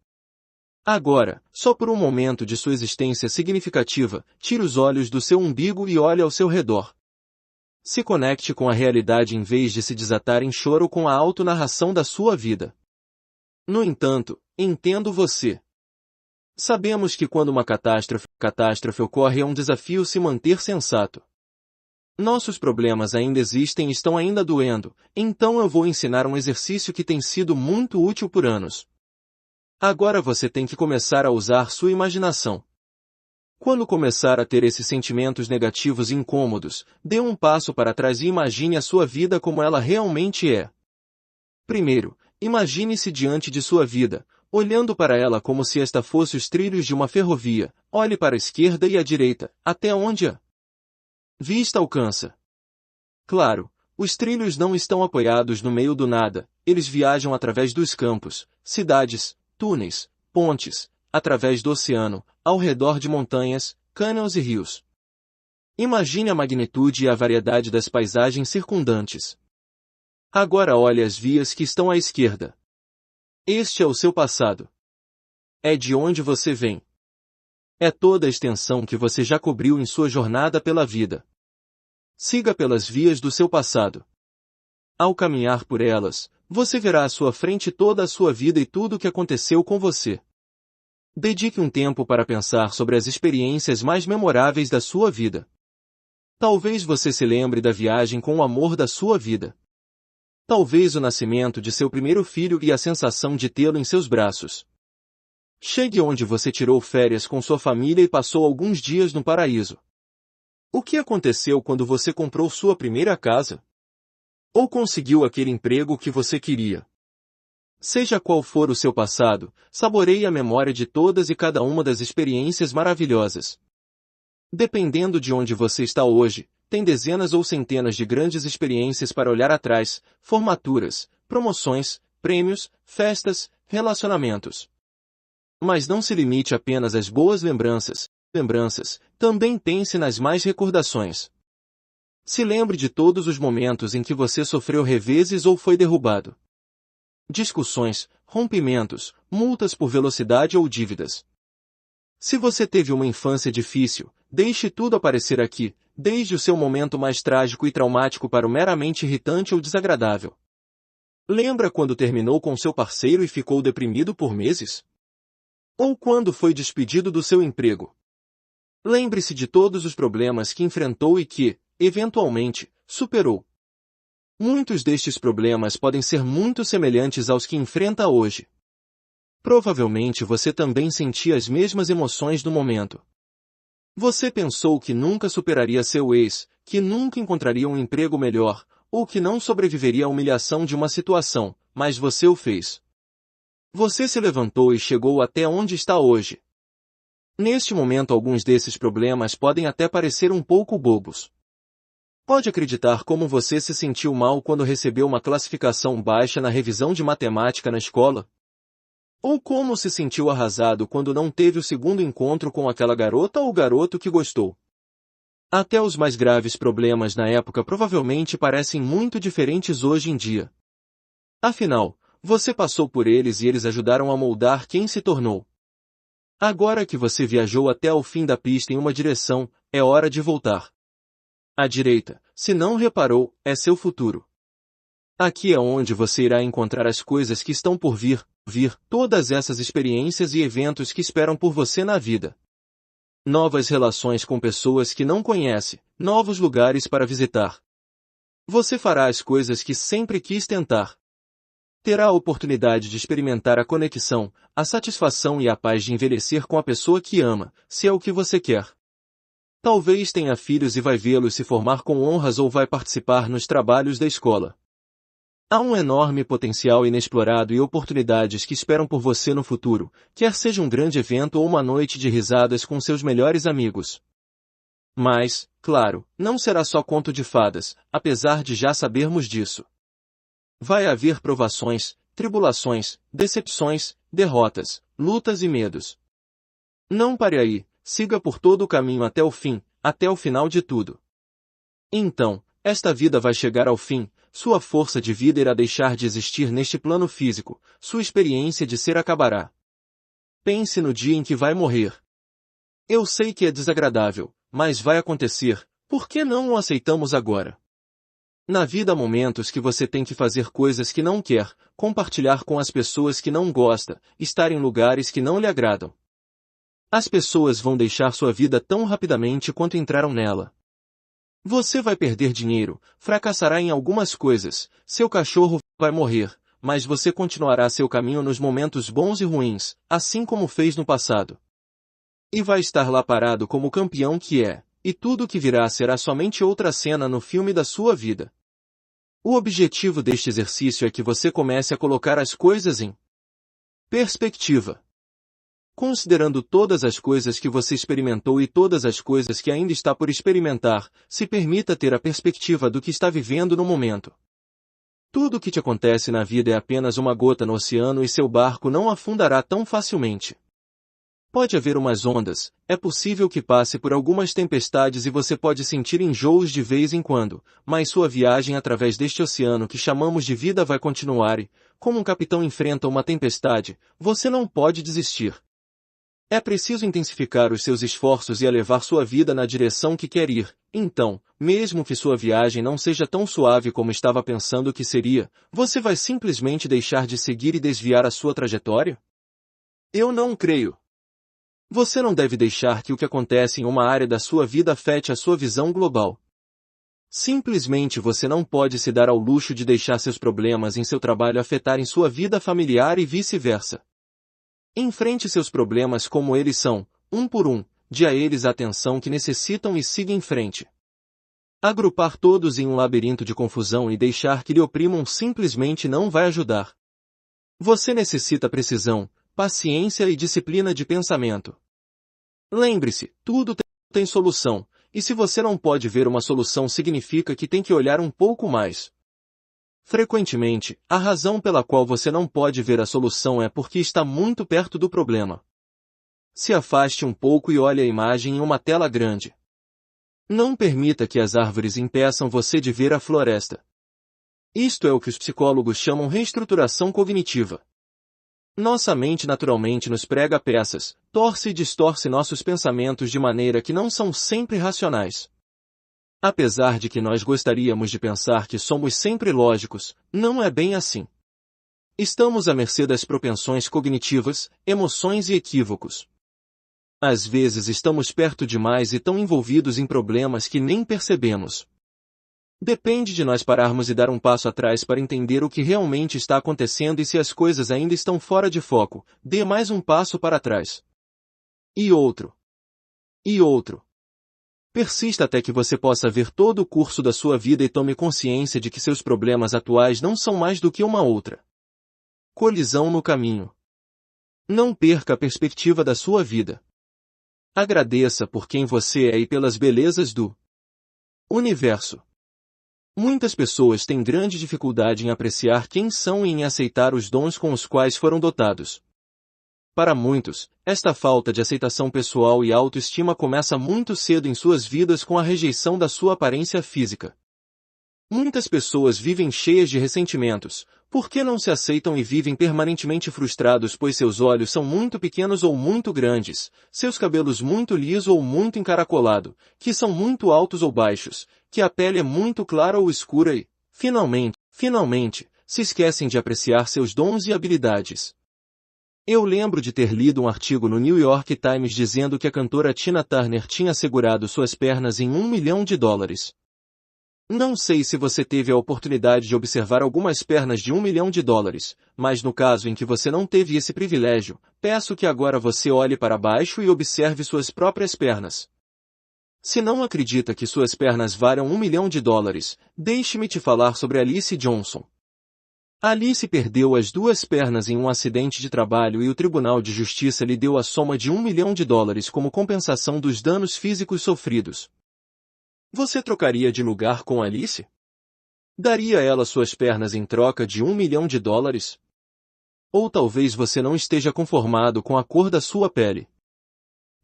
Agora, só por um momento de sua existência significativa, tire os olhos do seu umbigo e olhe ao seu redor. Se conecte com a realidade em vez de se desatar em choro com a autonarração da sua vida. No entanto, entendo você. Sabemos que quando uma catástrofe ocorre é um desafio se manter sensato. Nossos problemas ainda existem e estão ainda doendo, então eu vou ensinar um exercício que tem sido muito útil por anos. Agora você tem que começar a usar sua imaginação. Quando começar a ter esses sentimentos negativos e incômodos, dê um passo para trás e imagine a sua vida como ela realmente é. Primeiro, imagine-se diante de sua vida, olhando para ela como se esta fosse os trilhos de uma ferrovia, olhe para a esquerda e à direita, até onde a vista alcança. Claro, os trilhos não estão apoiados no meio do nada, eles viajam através dos campos, cidades, túneis, pontes, através do oceano, ao redor de montanhas, cânions e rios. Imagine a magnitude e a variedade das paisagens circundantes. Agora olhe as vias que estão à esquerda. Este é o seu passado. É de onde você vem. É toda a extensão que você já cobriu em sua jornada pela vida. Siga pelas vias do seu passado. Ao caminhar por elas, você verá à sua frente toda a sua vida e tudo o que aconteceu com você. Dedique um tempo para pensar sobre as experiências mais memoráveis da sua vida. Talvez você se lembre da viagem com o amor da sua vida. Talvez o nascimento de seu primeiro filho e a sensação de tê-lo em seus braços. Chegue onde você tirou férias com sua família e passou alguns dias no paraíso. O que aconteceu quando você comprou sua primeira casa? Ou conseguiu aquele emprego que você queria? Seja qual for o seu passado, saboreie a memória de todas e cada uma das experiências maravilhosas. Dependendo de onde você está hoje, tem dezenas ou centenas de grandes experiências para olhar atrás, formaturas, promoções, prêmios, festas, relacionamentos. Mas não se limite apenas às boas lembranças, também pense nas mais recordações. Se lembre de todos os momentos em que você sofreu reveses ou foi derrubado. Discussões, rompimentos, multas por velocidade ou dívidas. Se você teve uma infância difícil, deixe tudo aparecer aqui, desde o seu momento mais trágico e traumático para o meramente irritante ou desagradável. Lembra quando terminou com seu parceiro e ficou deprimido por meses? Ou quando foi despedido do seu emprego? Lembre-se de todos os problemas que enfrentou e que, eventualmente, superou. Muitos destes problemas podem ser muito semelhantes aos que enfrenta hoje. Provavelmente você também sentia as mesmas emoções no momento. Você pensou que nunca superaria seu ex, que nunca encontraria um emprego melhor, ou que não sobreviveria à humilhação de uma situação, mas você o fez. Você se levantou e chegou até onde está hoje. Neste momento alguns desses problemas podem até parecer um pouco bobos. Pode acreditar como você se sentiu mal quando recebeu uma classificação baixa na revisão de matemática na escola? Ou como se sentiu arrasado quando não teve o segundo encontro com aquela garota ou garoto que gostou? Até os mais graves problemas na época provavelmente parecem muito diferentes hoje em dia. Afinal, você passou por eles e eles ajudaram a moldar quem se tornou. Agora que você viajou até o fim da pista em uma direção, é hora de voltar. À direita, se não reparou, é seu futuro. Aqui é onde você irá encontrar as coisas que estão por vir, todas essas experiências e eventos que esperam por você na vida. Novas relações com pessoas que não conhece, novos lugares para visitar. Você fará as coisas que sempre quis tentar. Terá a oportunidade de experimentar a conexão, a satisfação e a paz de envelhecer com a pessoa que ama, se é o que você quer. Talvez tenha filhos e vai vê-los se formar com honras ou vai participar nos trabalhos da escola. Há um enorme potencial inexplorado e oportunidades que esperam por você no futuro, quer seja um grande evento ou uma noite de risadas com seus melhores amigos. Mas, claro, não será só conto de fadas, apesar de já sabermos disso. Vai haver provações, tribulações, decepções, derrotas, lutas e medos. Não pare aí, siga por todo o caminho até o fim, até o final de tudo. Então, esta vida vai chegar ao fim, sua força de vida irá deixar de existir neste plano físico, sua experiência de ser acabará. Pense no dia em que vai morrer. Eu sei que é desagradável, mas vai acontecer, por que não o aceitamos agora? Na vida há momentos que você tem que fazer coisas que não quer, compartilhar com as pessoas que não gosta, estar em lugares que não lhe agradam. As pessoas vão deixar sua vida tão rapidamente quanto entraram nela. Você vai perder dinheiro, fracassará em algumas coisas, seu cachorro vai morrer, mas você continuará seu caminho nos momentos bons e ruins, assim como fez no passado. E vai estar lá parado como o campeão que é, e tudo o que virá será somente outra cena no filme da sua vida. O objetivo deste exercício é que você comece a colocar as coisas em perspectiva. Considerando todas as coisas que você experimentou e todas as coisas que ainda está por experimentar, se permita ter a perspectiva do que está vivendo no momento. Tudo o que te acontece na vida é apenas uma gota no oceano e seu barco não afundará tão facilmente. Pode haver umas ondas, é possível que passe por algumas tempestades e você pode sentir enjoos de vez em quando, mas sua viagem através deste oceano que chamamos de vida vai continuar e, como um capitão enfrenta uma tempestade, você não pode desistir. É preciso intensificar os seus esforços e elevar sua vida na direção que quer ir. Então, mesmo que sua viagem não seja tão suave como estava pensando que seria, você vai simplesmente deixar de seguir e desviar a sua trajetória? Eu não creio. Você não deve deixar que o que acontece em uma área da sua vida afete a sua visão global. Simplesmente você não pode se dar ao luxo de deixar seus problemas em seu trabalho afetarem sua vida familiar e vice-versa. Enfrente seus problemas como eles são, um por um, dê a eles a atenção que necessitam e siga em frente. Agrupar todos em um labirinto de confusão e deixar que lhe oprimam simplesmente não vai ajudar. Você necessita precisão, paciência e disciplina de pensamento. Lembre-se, tudo tem solução, e se você não pode ver uma solução significa que tem que olhar um pouco mais. Frequentemente, a razão pela qual você não pode ver a solução é porque está muito perto do problema. Se afaste um pouco e olhe a imagem em uma tela grande. Não permita que as árvores impeçam você de ver a floresta. Isto é o que os psicólogos chamam reestruturação cognitiva. Nossa mente naturalmente nos prega peças, torce e distorce nossos pensamentos de maneira que não são sempre racionais. Apesar de que nós gostaríamos de pensar que somos sempre lógicos, não é bem assim. Estamos à mercê das propensões cognitivas, emoções e equívocos. Às vezes estamos perto demais e tão envolvidos em problemas que nem percebemos. Depende de nós pararmos e dar um passo atrás para entender o que realmente está acontecendo e se as coisas ainda estão fora de foco, dê mais um passo para trás. E outro. E outro. Persista até que você possa ver todo o curso da sua vida e tome consciência de que seus problemas atuais não são mais do que uma outra colisão no caminho. Não perca a perspectiva da sua vida. Agradeça por quem você é e pelas belezas do universo. Muitas pessoas têm grande dificuldade em apreciar quem são e em aceitar os dons com os quais foram dotados. Para muitos, esta falta de aceitação pessoal e autoestima começa muito cedo em suas vidas com a rejeição da sua aparência física. Muitas pessoas vivem cheias de ressentimentos, porque não se aceitam e vivem permanentemente frustrados pois seus olhos são muito pequenos ou muito grandes, seus cabelos muito liso ou muito encaracolado, que são muito altos ou baixos, que a pele é muito clara ou escura e, finalmente, se esquecem de apreciar seus dons e habilidades. Eu lembro de ter lido um artigo no New York Times dizendo que a cantora Tina Turner tinha assegurado suas pernas em $1 milhão. Não sei se você teve a oportunidade de observar algumas pernas de $1 milhão, mas no caso em que você não teve esse privilégio, peço que agora você olhe para baixo e observe suas próprias pernas. Se não acredita que suas pernas valham $1 milhão, deixe-me te falar sobre Alice Johnson. Alice perdeu as duas pernas em um acidente de trabalho e o Tribunal de Justiça lhe deu a soma de $1 milhão como compensação dos danos físicos sofridos. Você trocaria de lugar com Alice? Daria a ela suas pernas em troca de $1 milhão? Ou talvez você não esteja conformado com a cor da sua pele.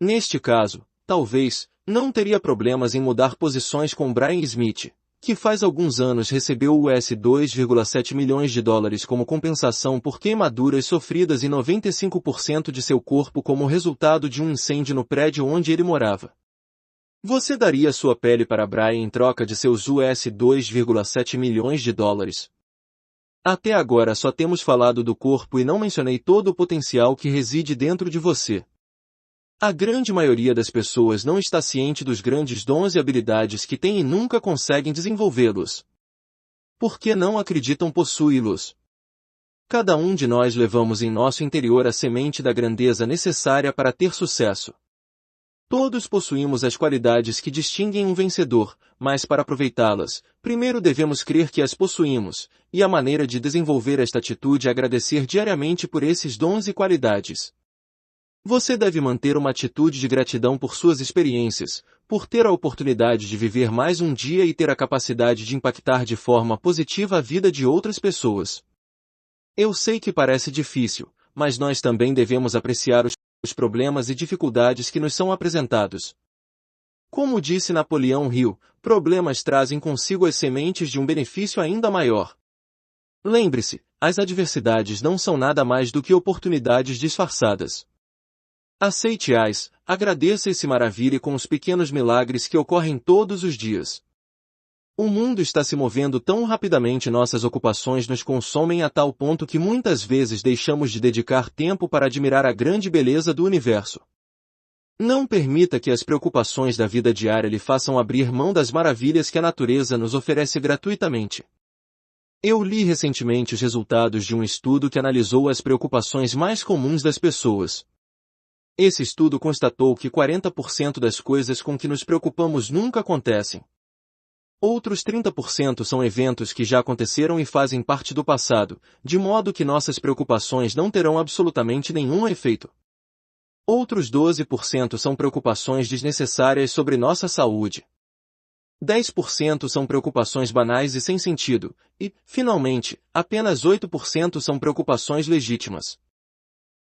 Neste caso, talvez, não teria problemas em mudar posições com Brian Smith, que faz alguns anos recebeu $2,7 milhões como compensação por queimaduras sofridas e 95% de seu corpo como resultado de um incêndio no prédio onde ele morava. Você daria sua pele para Brian em troca de seus $2,7 milhões? Até agora só temos falado do corpo e não mencionei todo o potencial que reside dentro de você. A grande maioria das pessoas não está ciente dos grandes dons e habilidades que têm e nunca conseguem desenvolvê-los. Por que não acreditam possuí-los? Cada um de nós levamos em nosso interior a semente da grandeza necessária para ter sucesso. Todos possuímos as qualidades que distinguem um vencedor, mas para aproveitá-las, primeiro devemos crer que as possuímos, e a maneira de desenvolver esta atitude é agradecer diariamente por esses dons e qualidades. Você deve manter uma atitude de gratidão por suas experiências, por ter a oportunidade de viver mais um dia e ter a capacidade de impactar de forma positiva a vida de outras pessoas. Eu sei que parece difícil, mas nós também devemos apreciar os problemas e dificuldades que nos são apresentados. Como disse Napoleão Hill, problemas trazem consigo as sementes de um benefício ainda maior. Lembre-se, as adversidades não são nada mais do que oportunidades disfarçadas. Aceite-as, agradeça e se maravilhe com os pequenos milagres que ocorrem todos os dias. O mundo está se movendo tão rapidamente, nossas ocupações nos consomem a tal ponto que muitas vezes deixamos de dedicar tempo para admirar a grande beleza do universo. Não permita que as preocupações da vida diária lhe façam abrir mão das maravilhas que a natureza nos oferece gratuitamente. Eu li recentemente os resultados de um estudo que analisou as preocupações mais comuns das pessoas. Esse estudo constatou que 40% das coisas com que nos preocupamos nunca acontecem. Outros 30% são eventos que já aconteceram e fazem parte do passado, de modo que nossas preocupações não terão absolutamente nenhum efeito. Outros 12% são preocupações desnecessárias sobre nossa saúde. 10% são preocupações banais e sem sentido, e, finalmente, apenas 8% são preocupações legítimas.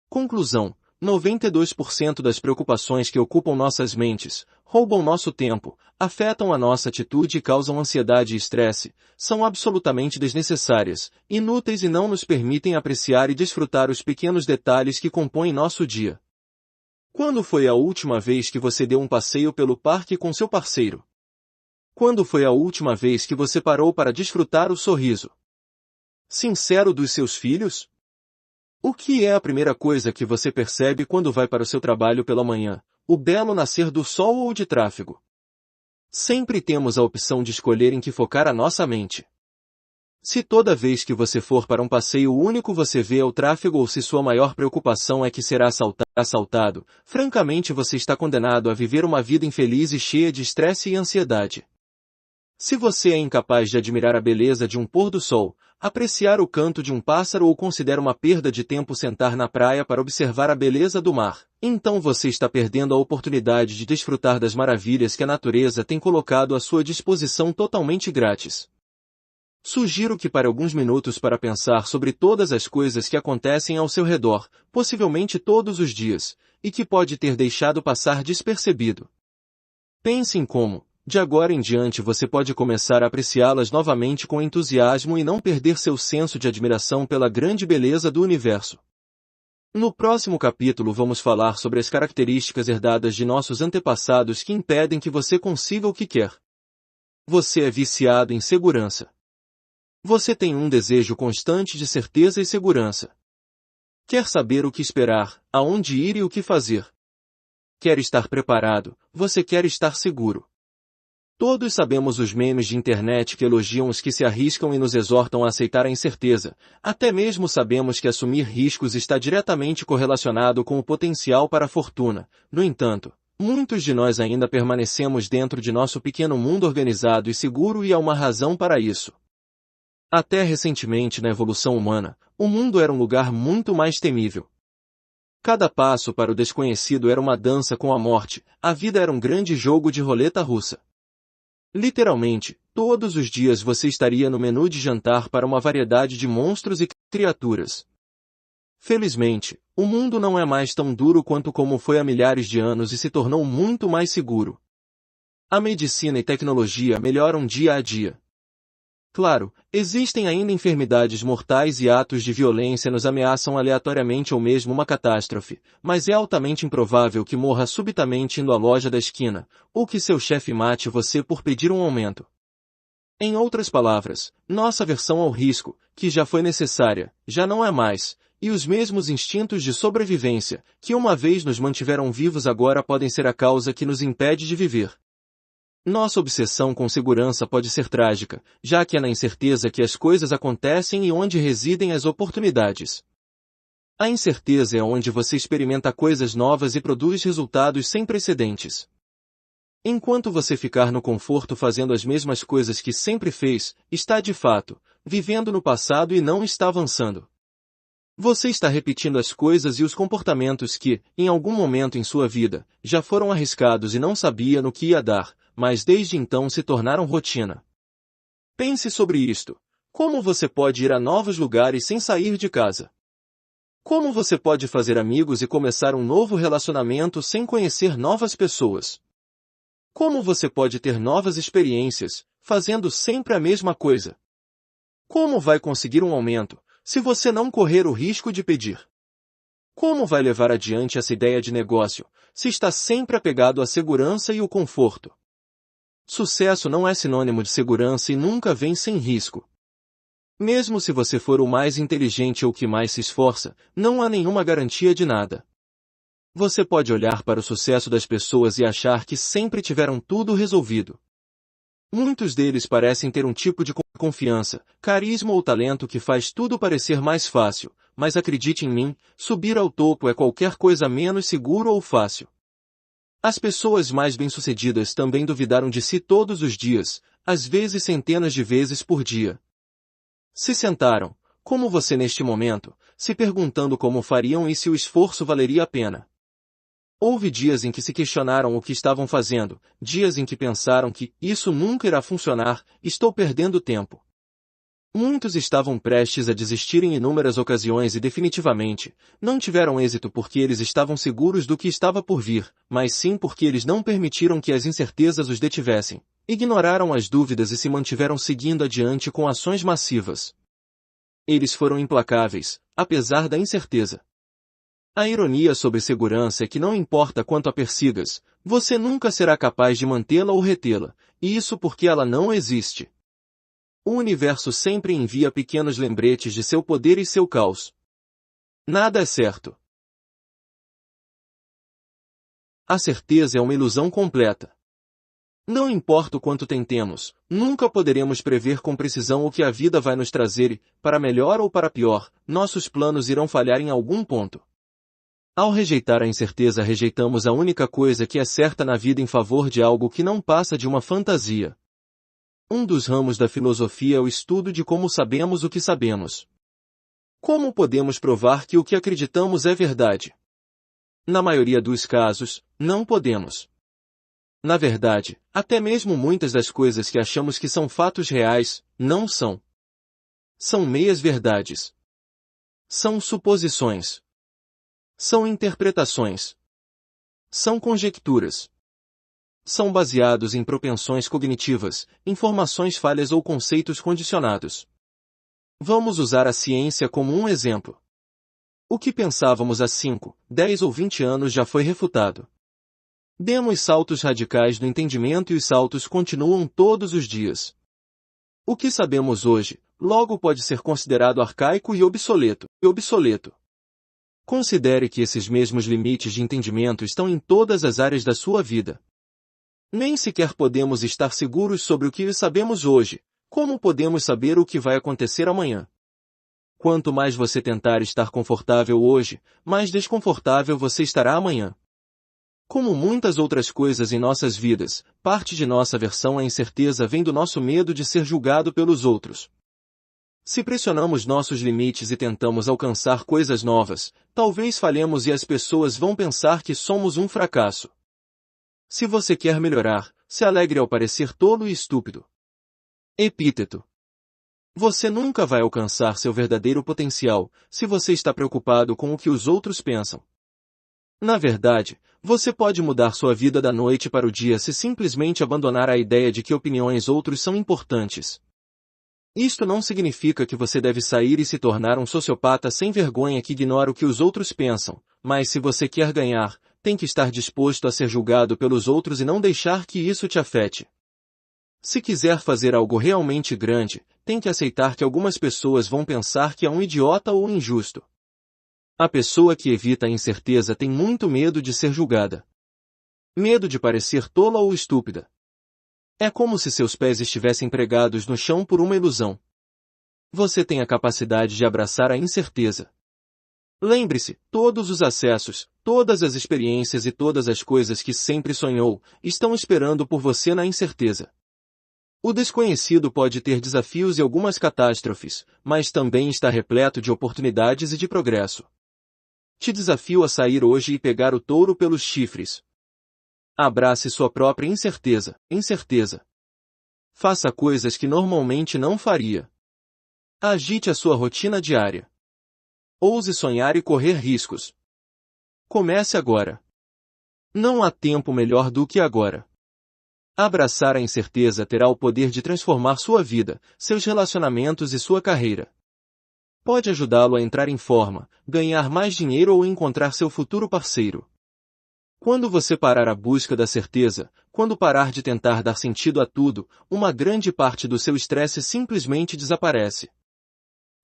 Conclusão: 92% das preocupações que ocupam nossas mentes, roubam nosso tempo, afetam a nossa atitude e causam ansiedade e estresse, são absolutamente desnecessárias, inúteis e não nos permitem apreciar e desfrutar os pequenos detalhes que compõem nosso dia. Quando foi a última vez que você deu um passeio pelo parque com seu parceiro? Quando foi a última vez que você parou para desfrutar o sorriso sincero dos seus filhos? O que é a primeira coisa que você percebe quando vai para o seu trabalho pela manhã? O belo nascer do sol ou de tráfego? Sempre temos a opção de escolher em que focar a nossa mente. Se toda vez que você for para um passeio único você vê o tráfego ou se sua maior preocupação é que será assaltado, francamente você está condenado a viver uma vida infeliz e cheia de estresse e ansiedade. Se você é incapaz de admirar a beleza de um pôr do sol, apreciar o canto de um pássaro ou considera uma perda de tempo sentar na praia para observar a beleza do mar, então você está perdendo a oportunidade de desfrutar das maravilhas que a natureza tem colocado à sua disposição totalmente grátis. Sugiro que pare alguns minutos para pensar sobre todas as coisas que acontecem ao seu redor, possivelmente todos os dias, e que pode ter deixado passar despercebido. Pense em como, de agora em diante, você pode começar a apreciá-las novamente com entusiasmo e não perder seu senso de admiração pela grande beleza do universo. No próximo capítulo vamos falar sobre as características herdadas de nossos antepassados que impedem que você consiga o que quer. Você é viciado em segurança. Você tem um desejo constante de certeza e segurança. Quer saber o que esperar, aonde ir e o que fazer. Quer estar preparado, você quer estar seguro. Todos sabemos os memes de internet que elogiam os que se arriscam e nos exortam a aceitar a incerteza. Até mesmo sabemos que assumir riscos está diretamente correlacionado com o potencial para a fortuna. No entanto, muitos de nós ainda permanecemos dentro de nosso pequeno mundo organizado e seguro e há uma razão para isso. Até recentemente na evolução humana, o mundo era um lugar muito mais temível. Cada passo para o desconhecido era uma dança com a morte, a vida era um grande jogo de roleta russa. Literalmente, todos os dias você estaria no menu de jantar para uma variedade de monstros e criaturas. Felizmente, o mundo não é mais tão duro quanto como foi há milhares de anos e se tornou muito mais seguro. A medicina e tecnologia melhoram dia a dia. Claro, existem ainda enfermidades mortais e atos de violência nos ameaçam aleatoriamente ou mesmo uma catástrofe, mas é altamente improvável que morra subitamente indo à loja da esquina, ou que seu chefe mate você por pedir um aumento. Em outras palavras, nossa aversão ao risco, que já foi necessária, já não é mais, e os mesmos instintos de sobrevivência, que uma vez nos mantiveram vivos agora podem ser a causa que nos impede de viver. Nossa obsessão com segurança pode ser trágica, já que é na incerteza que as coisas acontecem e onde residem as oportunidades. A incerteza é onde você experimenta coisas novas e produz resultados sem precedentes. Enquanto você ficar no conforto fazendo as mesmas coisas que sempre fez, está de fato, vivendo no passado e não está avançando. Você está repetindo as coisas e os comportamentos que, em algum momento em sua vida, já foram arriscados e não sabia no que ia dar, mas desde então se tornaram rotina. Pense sobre isto. Como você pode ir a novos lugares sem sair de casa? Como você pode fazer amigos e começar um novo relacionamento sem conhecer novas pessoas? Como você pode ter novas experiências, fazendo sempre a mesma coisa? Como vai conseguir um aumento, se você não correr o risco de pedir? Como vai levar adiante essa ideia de negócio, se está sempre apegado à segurança e o conforto? Sucesso não é sinônimo de segurança e nunca vem sem risco. Mesmo se você for o mais inteligente ou que mais se esforça, não há nenhuma garantia de nada. Você pode olhar para o sucesso das pessoas e achar que sempre tiveram tudo resolvido. Muitos deles parecem ter um tipo de confiança, carisma ou talento que faz tudo parecer mais fácil, mas acredite em mim, subir ao topo é qualquer coisa menos seguro ou fácil. As pessoas mais bem-sucedidas também duvidaram de si todos os dias, às vezes centenas de vezes por dia. Se sentaram, como você neste momento, se perguntando como fariam e se o esforço valeria a pena. Houve dias em que se questionaram o que estavam fazendo, dias em que pensaram que isso nunca irá funcionar, estou perdendo tempo. Muitos estavam prestes a desistir em inúmeras ocasiões e definitivamente, não tiveram êxito porque eles estavam seguros do que estava por vir, mas sim porque eles não permitiram que as incertezas os detivessem, ignoraram as dúvidas e se mantiveram seguindo adiante com ações massivas. Eles foram implacáveis, apesar da incerteza. A ironia sobre segurança é que não importa quanto a persigas, você nunca será capaz de mantê-la ou retê-la, e isso porque ela não existe. O universo sempre envia pequenos lembretes de seu poder e seu caos. Nada é certo. A certeza é uma ilusão completa. Não importa o quanto tentemos, nunca poderemos prever com precisão o que a vida vai nos trazer e, para melhor ou para pior, nossos planos irão falhar em algum ponto. Ao rejeitar a incerteza, rejeitamos a única coisa que é certa na vida em favor de algo que não passa de uma fantasia. Um dos ramos da filosofia é o estudo de como sabemos o que sabemos. Como podemos provar que o que acreditamos é verdade? Na maioria dos casos, não podemos. Na verdade, até mesmo muitas das coisas que achamos que são fatos reais, não são. São meias-verdades. São suposições. São interpretações. São conjecturas. São baseados em propensões cognitivas, informações falhas ou conceitos condicionados. Vamos usar a ciência como um exemplo. O que pensávamos há 5, 10 ou 20 anos já foi refutado. Demos saltos radicais no entendimento e os saltos continuam todos os dias. O que sabemos hoje, logo pode ser considerado arcaico e obsoleto. Considere que esses mesmos limites de entendimento estão em todas as áreas da sua vida. Nem sequer podemos estar seguros sobre o que sabemos hoje. Como podemos saber o que vai acontecer amanhã? Quanto mais você tentar estar confortável hoje, mais desconfortável você estará amanhã. Como muitas outras coisas em nossas vidas, parte de nossa aversão à incerteza vem do nosso medo de ser julgado pelos outros. Se pressionamos nossos limites e tentamos alcançar coisas novas, talvez falhemos e as pessoas vão pensar que somos um fracasso. Se você quer melhorar, se alegre ao parecer tolo e estúpido. Epíteto. Você nunca vai alcançar seu verdadeiro potencial, se você está preocupado com o que os outros pensam. Na verdade, você pode mudar sua vida da noite para o dia se simplesmente abandonar a ideia de que opiniões outros são importantes. Isto não significa que você deve sair e se tornar um sociopata sem vergonha que ignora o que os outros pensam, mas se você quer ganhar, tem que estar disposto a ser julgado pelos outros e não deixar que isso te afete. Se quiser fazer algo realmente grande, tem que aceitar que algumas pessoas vão pensar que é um idiota ou injusto. A pessoa que evita a incerteza tem muito medo de ser julgada. Medo de parecer tola ou estúpida. É como se seus pés estivessem pregados no chão por uma ilusão. Você tem a capacidade de abraçar a incerteza. Lembre-se, todos os acessos, todas as experiências e todas as coisas que sempre sonhou, estão esperando por você na incerteza. O desconhecido pode ter desafios e algumas catástrofes, mas também está repleto de oportunidades e de progresso. Te desafio a sair hoje e pegar o touro pelos chifres. Abrace sua própria incerteza. Faça coisas que normalmente não faria. Agite a sua rotina diária. Ouse sonhar e correr riscos. Comece agora. Não há tempo melhor do que agora. Abraçar a incerteza terá o poder de transformar sua vida, seus relacionamentos e sua carreira. Pode ajudá-lo a entrar em forma, ganhar mais dinheiro ou encontrar seu futuro parceiro. Quando você parar a busca da certeza, quando parar de tentar dar sentido a tudo, uma grande parte do seu estresse simplesmente desaparece.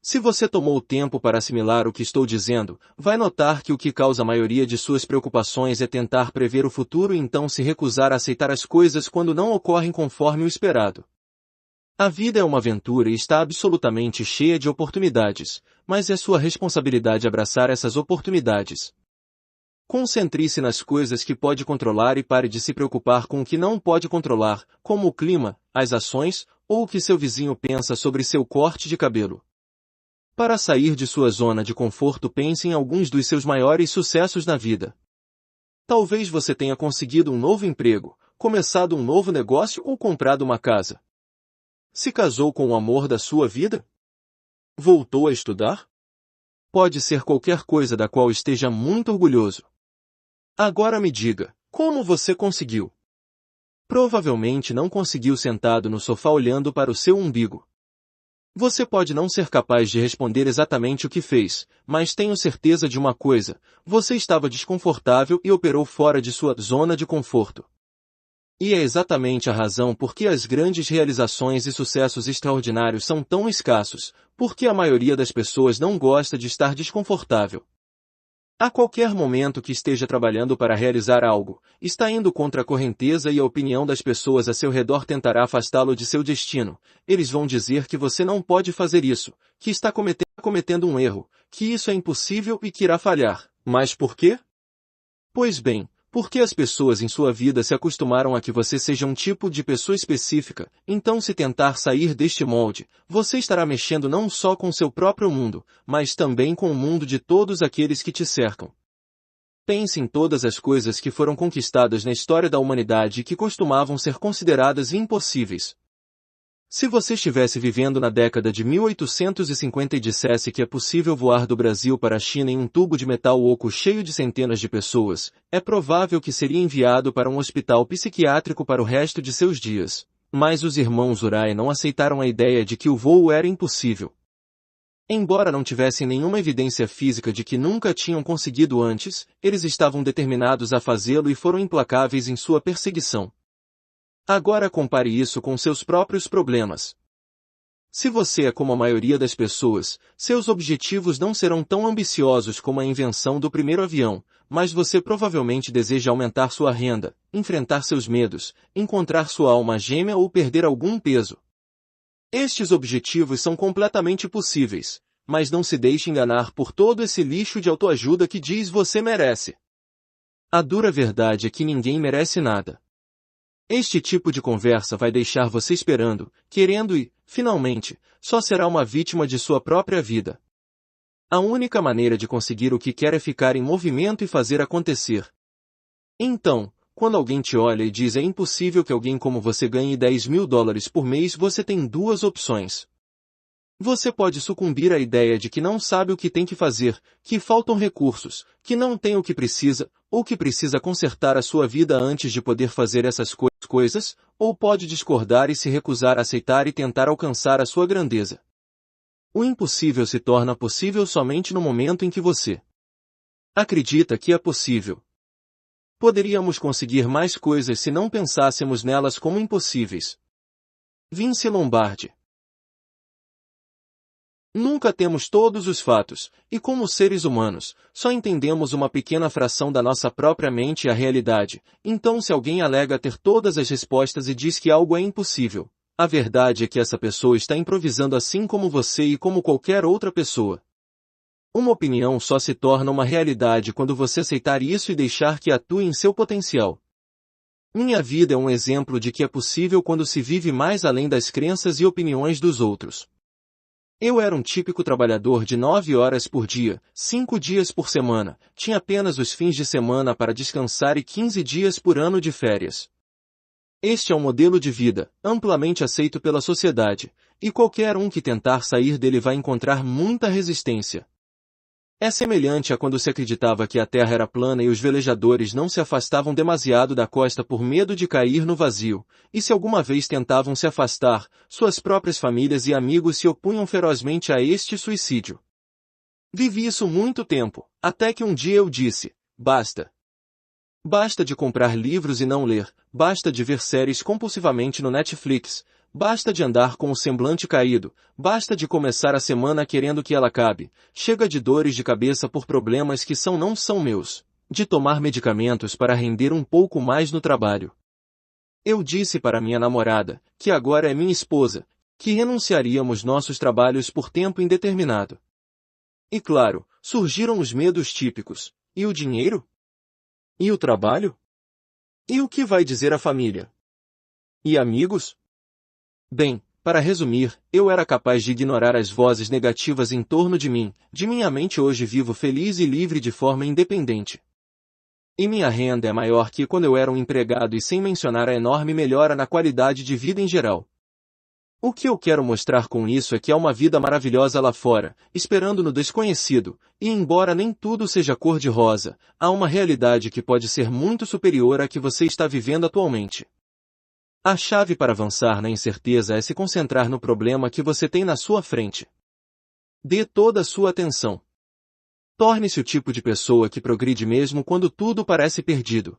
Se você tomou o tempo para assimilar o que estou dizendo, vai notar que o que causa a maioria de suas preocupações é tentar prever o futuro e então se recusar a aceitar as coisas quando não ocorrem conforme o esperado. A vida é uma aventura e está absolutamente cheia de oportunidades, mas é sua responsabilidade abraçar essas oportunidades. Concentre-se nas coisas que pode controlar e pare de se preocupar com o que não pode controlar, como o clima, as ações, ou o que seu vizinho pensa sobre seu corte de cabelo. Para sair de sua zona de conforto, pense em alguns dos seus maiores sucessos na vida. Talvez você tenha conseguido um novo emprego, começado um novo negócio ou comprado uma casa. Se casou com o amor da sua vida? Voltou a estudar? Pode ser qualquer coisa da qual esteja muito orgulhoso. Agora me diga, como você conseguiu? Provavelmente não conseguiu sentado no sofá olhando para o seu umbigo. Você pode não ser capaz de responder exatamente o que fez, mas tenho certeza de uma coisa, você estava desconfortável e operou fora de sua zona de conforto. E é exatamente a razão por que as grandes realizações e sucessos extraordinários são tão escassos, porque a maioria das pessoas não gosta de estar desconfortável. A qualquer momento que esteja trabalhando para realizar algo, está indo contra a correnteza e a opinião das pessoas a seu redor tentará afastá-lo de seu destino. Eles vão dizer que você não pode fazer isso, que está cometendo um erro, que isso é impossível e que irá falhar. Mas por quê? Pois bem, porque as pessoas em sua vida se acostumaram a que você seja um tipo de pessoa específica, então se tentar sair deste molde, você estará mexendo não só com seu próprio mundo, mas também com o mundo de todos aqueles que te cercam. Pense em todas as coisas que foram conquistadas na história da humanidade e que costumavam ser consideradas impossíveis. Se você estivesse vivendo na década de 1850 e dissesse que é possível voar do Brasil para a China em um tubo de metal oco cheio de centenas de pessoas, é provável que seria enviado para um hospital psiquiátrico para o resto de seus dias. Mas os irmãos Wright não aceitaram a ideia de que o voo era impossível. Embora não tivessem nenhuma evidência física de que nunca tinham conseguido antes, eles estavam determinados a fazê-lo e foram implacáveis em sua perseguição. Agora compare isso com seus próprios problemas. Se você é como a maioria das pessoas, seus objetivos não serão tão ambiciosos como a invenção do primeiro avião, mas você provavelmente deseja aumentar sua renda, enfrentar seus medos, encontrar sua alma gêmea ou perder algum peso. Estes objetivos são completamente possíveis, mas não se deixe enganar por todo esse lixo de autoajuda que diz você merece. A dura verdade é que ninguém merece nada. Este tipo de conversa vai deixar você esperando, querendo e, finalmente, só será uma vítima de sua própria vida. A única maneira de conseguir o que quer é ficar em movimento e fazer acontecer. Então, quando alguém te olha e diz é impossível que alguém como você ganhe $10.000 por mês, você tem duas opções. Você pode sucumbir à ideia de que não sabe o que tem que fazer, que faltam recursos, que não tem o que precisa, ou que precisa consertar a sua vida antes de poder fazer essas coisas, ou pode discordar e se recusar a aceitar e tentar alcançar a sua grandeza. O impossível se torna possível somente no momento em que você acredita que é possível. Poderíamos conseguir mais coisas se não pensássemos nelas como impossíveis. Vince Lombardi. Nunca temos todos os fatos, e como seres humanos, só entendemos uma pequena fração da nossa própria mente e a realidade. Então se alguém alega ter todas as respostas e diz que algo é impossível, a verdade é que essa pessoa está improvisando assim como você e como qualquer outra pessoa. Uma opinião só se torna uma realidade quando você aceitar isso e deixar que atue em seu potencial. Minha vida é um exemplo de que é possível quando se vive mais além das crenças e opiniões dos outros. Eu era um típico trabalhador de 9 horas por dia, 5 dias por semana, tinha apenas os fins de semana para descansar e 15 dias por ano de férias. Este é um modelo de vida, amplamente aceito pela sociedade, e qualquer um que tentar sair dele vai encontrar muita resistência. É semelhante a quando se acreditava que a Terra era plana e os velejadores não se afastavam demasiado da costa por medo de cair no vazio, e se alguma vez tentavam se afastar, suas próprias famílias e amigos se opunham ferozmente a este suicídio. Vivi isso muito tempo, até que um dia eu disse, basta. Basta de comprar livros e não ler, basta de ver séries compulsivamente no Netflix, basta de andar com o semblante caído, basta de começar a semana querendo que ela acabe, chega de dores de cabeça por problemas que não são meus, de tomar medicamentos para render um pouco mais no trabalho. Eu disse para minha namorada, que agora é minha esposa, que renunciaríamos nossos trabalhos por tempo indeterminado. E claro, surgiram os medos típicos. E o dinheiro? E o trabalho? E o que vai dizer a família? E amigos? Bem, para resumir, eu era capaz de ignorar as vozes negativas em torno de mim, de minha mente hoje vivo feliz e livre de forma independente. E minha renda é maior que quando eu era um empregado e sem mencionar a enorme melhora na qualidade de vida em geral. O que eu quero mostrar com isso é que há uma vida maravilhosa lá fora, esperando no desconhecido, e embora nem tudo seja cor-de-rosa, há uma realidade que pode ser muito superior à que você está vivendo atualmente. A chave para avançar na incerteza é se concentrar no problema que você tem na sua frente. Dê toda a sua atenção. Torne-se o tipo de pessoa que progride mesmo quando tudo parece perdido.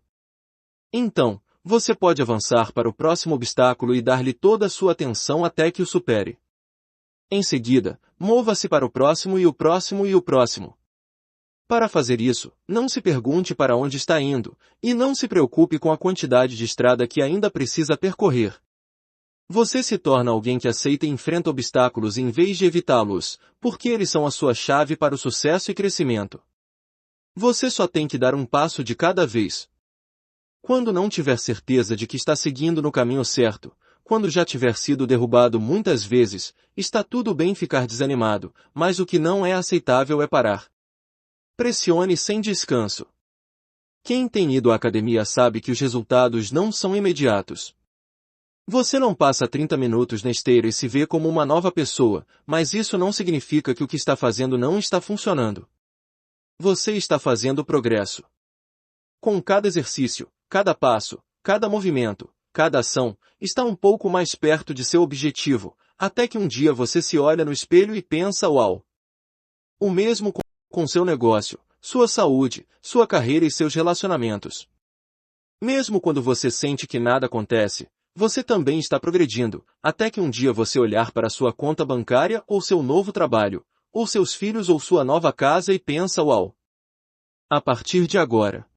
Então, você pode avançar para o próximo obstáculo e dar-lhe toda a sua atenção até que o supere. Em seguida, mova-se para o próximo e o próximo e o próximo. Para fazer isso, não se pergunte para onde está indo, e não se preocupe com a quantidade de estrada que ainda precisa percorrer. Você se torna alguém que aceita e enfrenta obstáculos em vez de evitá-los, porque eles são a sua chave para o sucesso e crescimento. Você só tem que dar um passo de cada vez. Quando não tiver certeza de que está seguindo no caminho certo, quando já tiver sido derrubado muitas vezes, está tudo bem ficar desanimado, mas o que não é aceitável é parar. Pressione sem descanso. Quem tem ido à academia sabe que os resultados não são imediatos. Você não passa 30 minutos na esteira e se vê como uma nova pessoa, mas isso não significa que o que está fazendo não está funcionando. Você está fazendo progresso. Com cada exercício, cada passo, cada movimento, cada ação, está um pouco mais perto de seu objetivo, até que um dia você se olha no espelho e pensa uau. O mesmo com seu negócio, sua saúde, sua carreira e seus relacionamentos. Mesmo quando você sente que nada acontece, você também está progredindo, até que um dia você olhar para sua conta bancária ou seu novo trabalho, ou seus filhos ou sua nova casa e pensa uau. A partir de agora.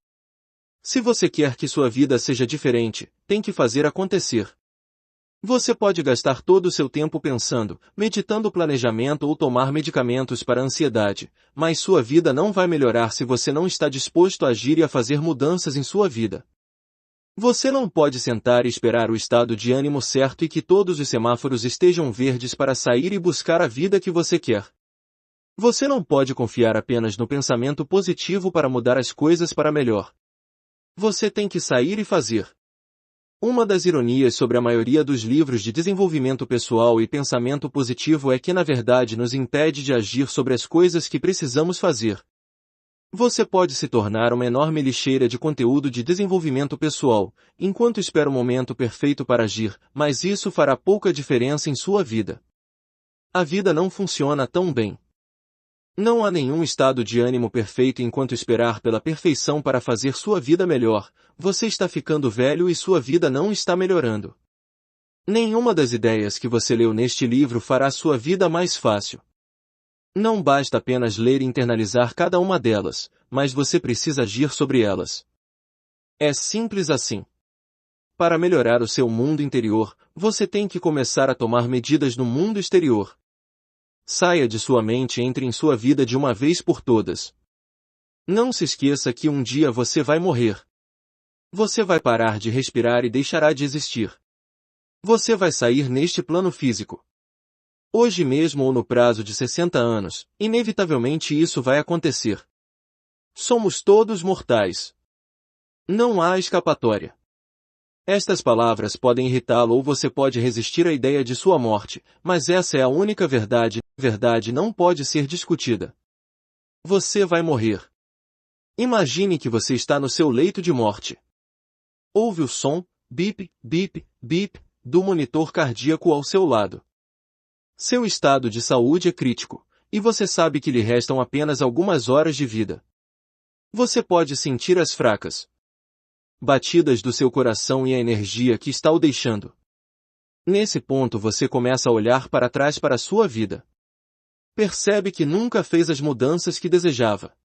Se você quer que sua vida seja diferente, tem que fazer acontecer. Você pode gastar todo o seu tempo pensando, meditando planejamento ou tomar medicamentos para a ansiedade, mas sua vida não vai melhorar se você não está disposto a agir e a fazer mudanças em sua vida. Você não pode sentar e esperar o estado de ânimo certo e que todos os semáforos estejam verdes para sair e buscar a vida que você quer. Você não pode confiar apenas no pensamento positivo para mudar as coisas para melhor. Você tem que sair e fazer. Uma das ironias sobre a maioria dos livros de desenvolvimento pessoal e pensamento positivo é que na verdade nos impede de agir sobre as coisas que precisamos fazer. Você pode se tornar uma enorme lixeira de conteúdo de desenvolvimento pessoal, enquanto espera o momento perfeito para agir, mas isso fará pouca diferença em sua vida. A vida não funciona tão bem. Não há nenhum estado de ânimo perfeito enquanto esperar pela perfeição para fazer sua vida melhor. Você está ficando velho e sua vida não está melhorando. Nenhuma das ideias que você leu neste livro fará sua vida mais fácil. Não basta apenas ler e internalizar cada uma delas, mas você precisa agir sobre elas. É simples assim. Para melhorar o seu mundo interior, você tem que começar a tomar medidas no mundo exterior. Saia de sua mente e entre em sua vida de uma vez por todas. Não se esqueça que um dia você vai morrer. Você vai parar de respirar e deixará de existir. Você vai sair neste plano físico. Hoje mesmo ou no prazo de 60 anos, inevitavelmente isso vai acontecer. Somos todos mortais. Não há escapatória. Estas palavras podem irritá-lo ou você pode resistir à ideia de sua morte, mas essa é a única verdade. Verdade não pode ser discutida. Você vai morrer. Imagine que você está no seu leito de morte. Ouve o som, bip, bip, bip, do monitor cardíaco ao seu lado. Seu estado de saúde é crítico, e você sabe que lhe restam apenas algumas horas de vida. Você pode sentir as fracas batidas do seu coração e a energia que está o deixando. Nesse ponto você começa a olhar para trás para a sua vida. Percebe que nunca fez as mudanças que desejava.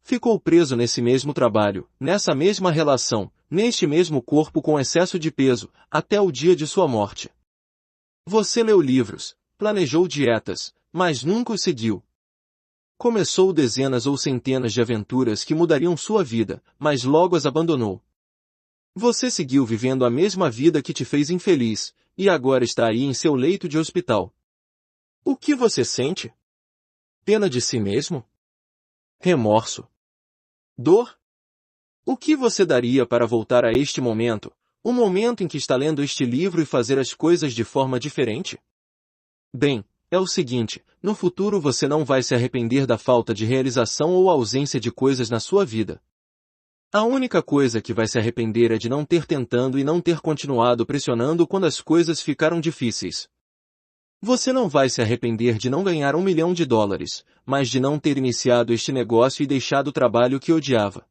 Ficou preso nesse mesmo trabalho, nessa mesma relação, neste mesmo corpo com excesso de peso, até o dia de sua morte. Você leu livros, planejou dietas, mas nunca os seguiu. Começou dezenas ou centenas de aventuras que mudariam sua vida, mas logo as abandonou. Você seguiu vivendo a mesma vida que te fez infeliz, e agora está aí em seu leito de hospital. O que você sente? Pena de si mesmo? Remorso? Dor? O que você daria para voltar a este momento, o momento em que está lendo este livro e fazer as coisas de forma diferente? Bem, é o seguinte, no futuro você não vai se arrepender da falta de realização ou ausência de coisas na sua vida. A única coisa que vai se arrepender é de não ter tentado e não ter continuado pressionando quando as coisas ficaram difíceis. Você não vai se arrepender de não ganhar $1 milhão, mas de não ter iniciado este negócio e deixado o trabalho que odiava.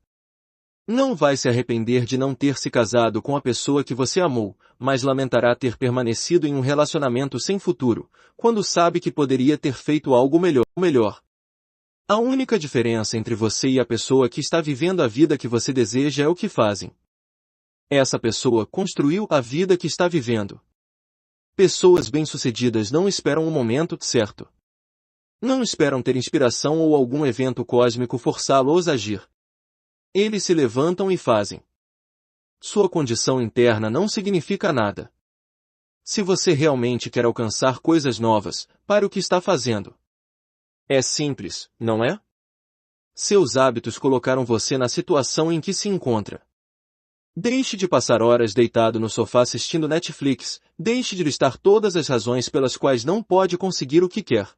Não vai se arrepender de não ter se casado com a pessoa que você amou, mas lamentará ter permanecido em um relacionamento sem futuro, quando sabe que poderia ter feito algo melhor. A única diferença entre você e a pessoa que está vivendo a vida que você deseja é o que fazem. Essa pessoa construiu a vida que está vivendo. Pessoas bem-sucedidas não esperam o momento certo. Não esperam ter inspiração ou algum evento cósmico forçá-los a agir. Eles se levantam e fazem. Sua condição interna não significa nada. Se você realmente quer alcançar coisas novas, pare o que está fazendo. É simples, não é? Seus hábitos colocaram você na situação em que se encontra. Deixe de passar horas deitado no sofá assistindo Netflix, deixe de listar todas as razões pelas quais não pode conseguir o que quer.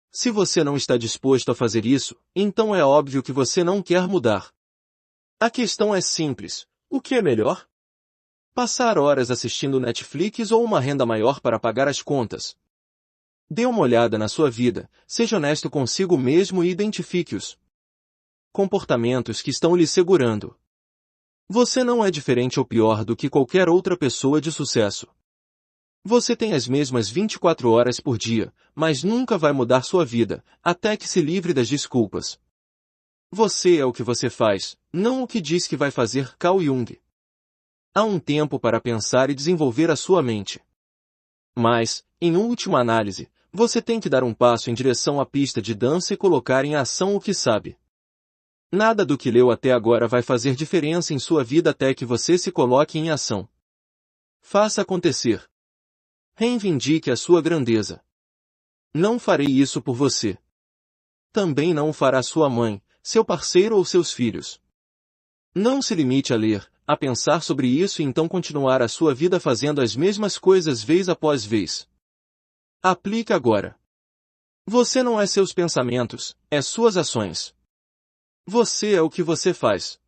Se você não está disposto a fazer isso, então é óbvio que você não quer mudar. A questão é simples, o que é melhor? Passar horas assistindo Netflix ou uma renda maior para pagar as contas? Dê uma olhada na sua vida, seja honesto consigo mesmo e identifique-os comportamentos que estão lhe segurando. Você não é diferente ou pior do que qualquer outra pessoa de sucesso. Você tem as mesmas 24 horas por dia, mas nunca vai mudar sua vida, até que se livre das desculpas. Você é o que você faz, não o que diz que vai fazer. Carl Jung. Há um tempo para pensar e desenvolver a sua mente. Mas, em última análise, você tem que dar um passo em direção à pista de dança e colocar em ação o que sabe. Nada do que leu até agora vai fazer diferença em sua vida até que você se coloque em ação. Faça acontecer. Reivindique a sua grandeza. Não farei isso por você. Também não o fará sua mãe, seu parceiro ou seus filhos. Não se limite a ler, a pensar sobre isso e então continuar a sua vida fazendo as mesmas coisas vez após vez. Aplique agora. Você não é seus pensamentos, é suas ações. Você é o que você faz.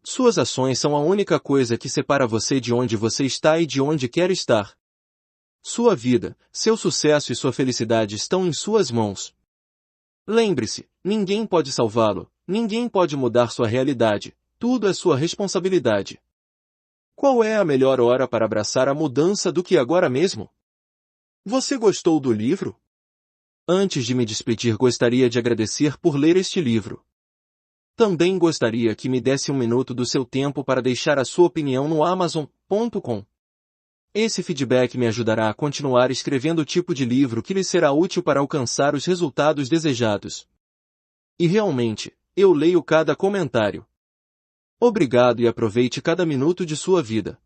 Suas ações são a única coisa que separa você de onde você está e de onde quer estar. Sua vida, seu sucesso e sua felicidade estão em suas mãos. Lembre-se, ninguém pode salvá-lo, ninguém pode mudar sua realidade, tudo é sua responsabilidade. Qual é a melhor hora para abraçar a mudança do que agora mesmo? Você gostou do livro? Antes de me despedir, gostaria de agradecer por ler este livro. Também gostaria que me desse 1 minuto do seu tempo para deixar a sua opinião no Amazon.com. Esse feedback me ajudará a continuar escrevendo o tipo de livro que lhe será útil para alcançar os resultados desejados. E realmente, eu leio cada comentário. Obrigado e aproveite cada minuto de sua vida.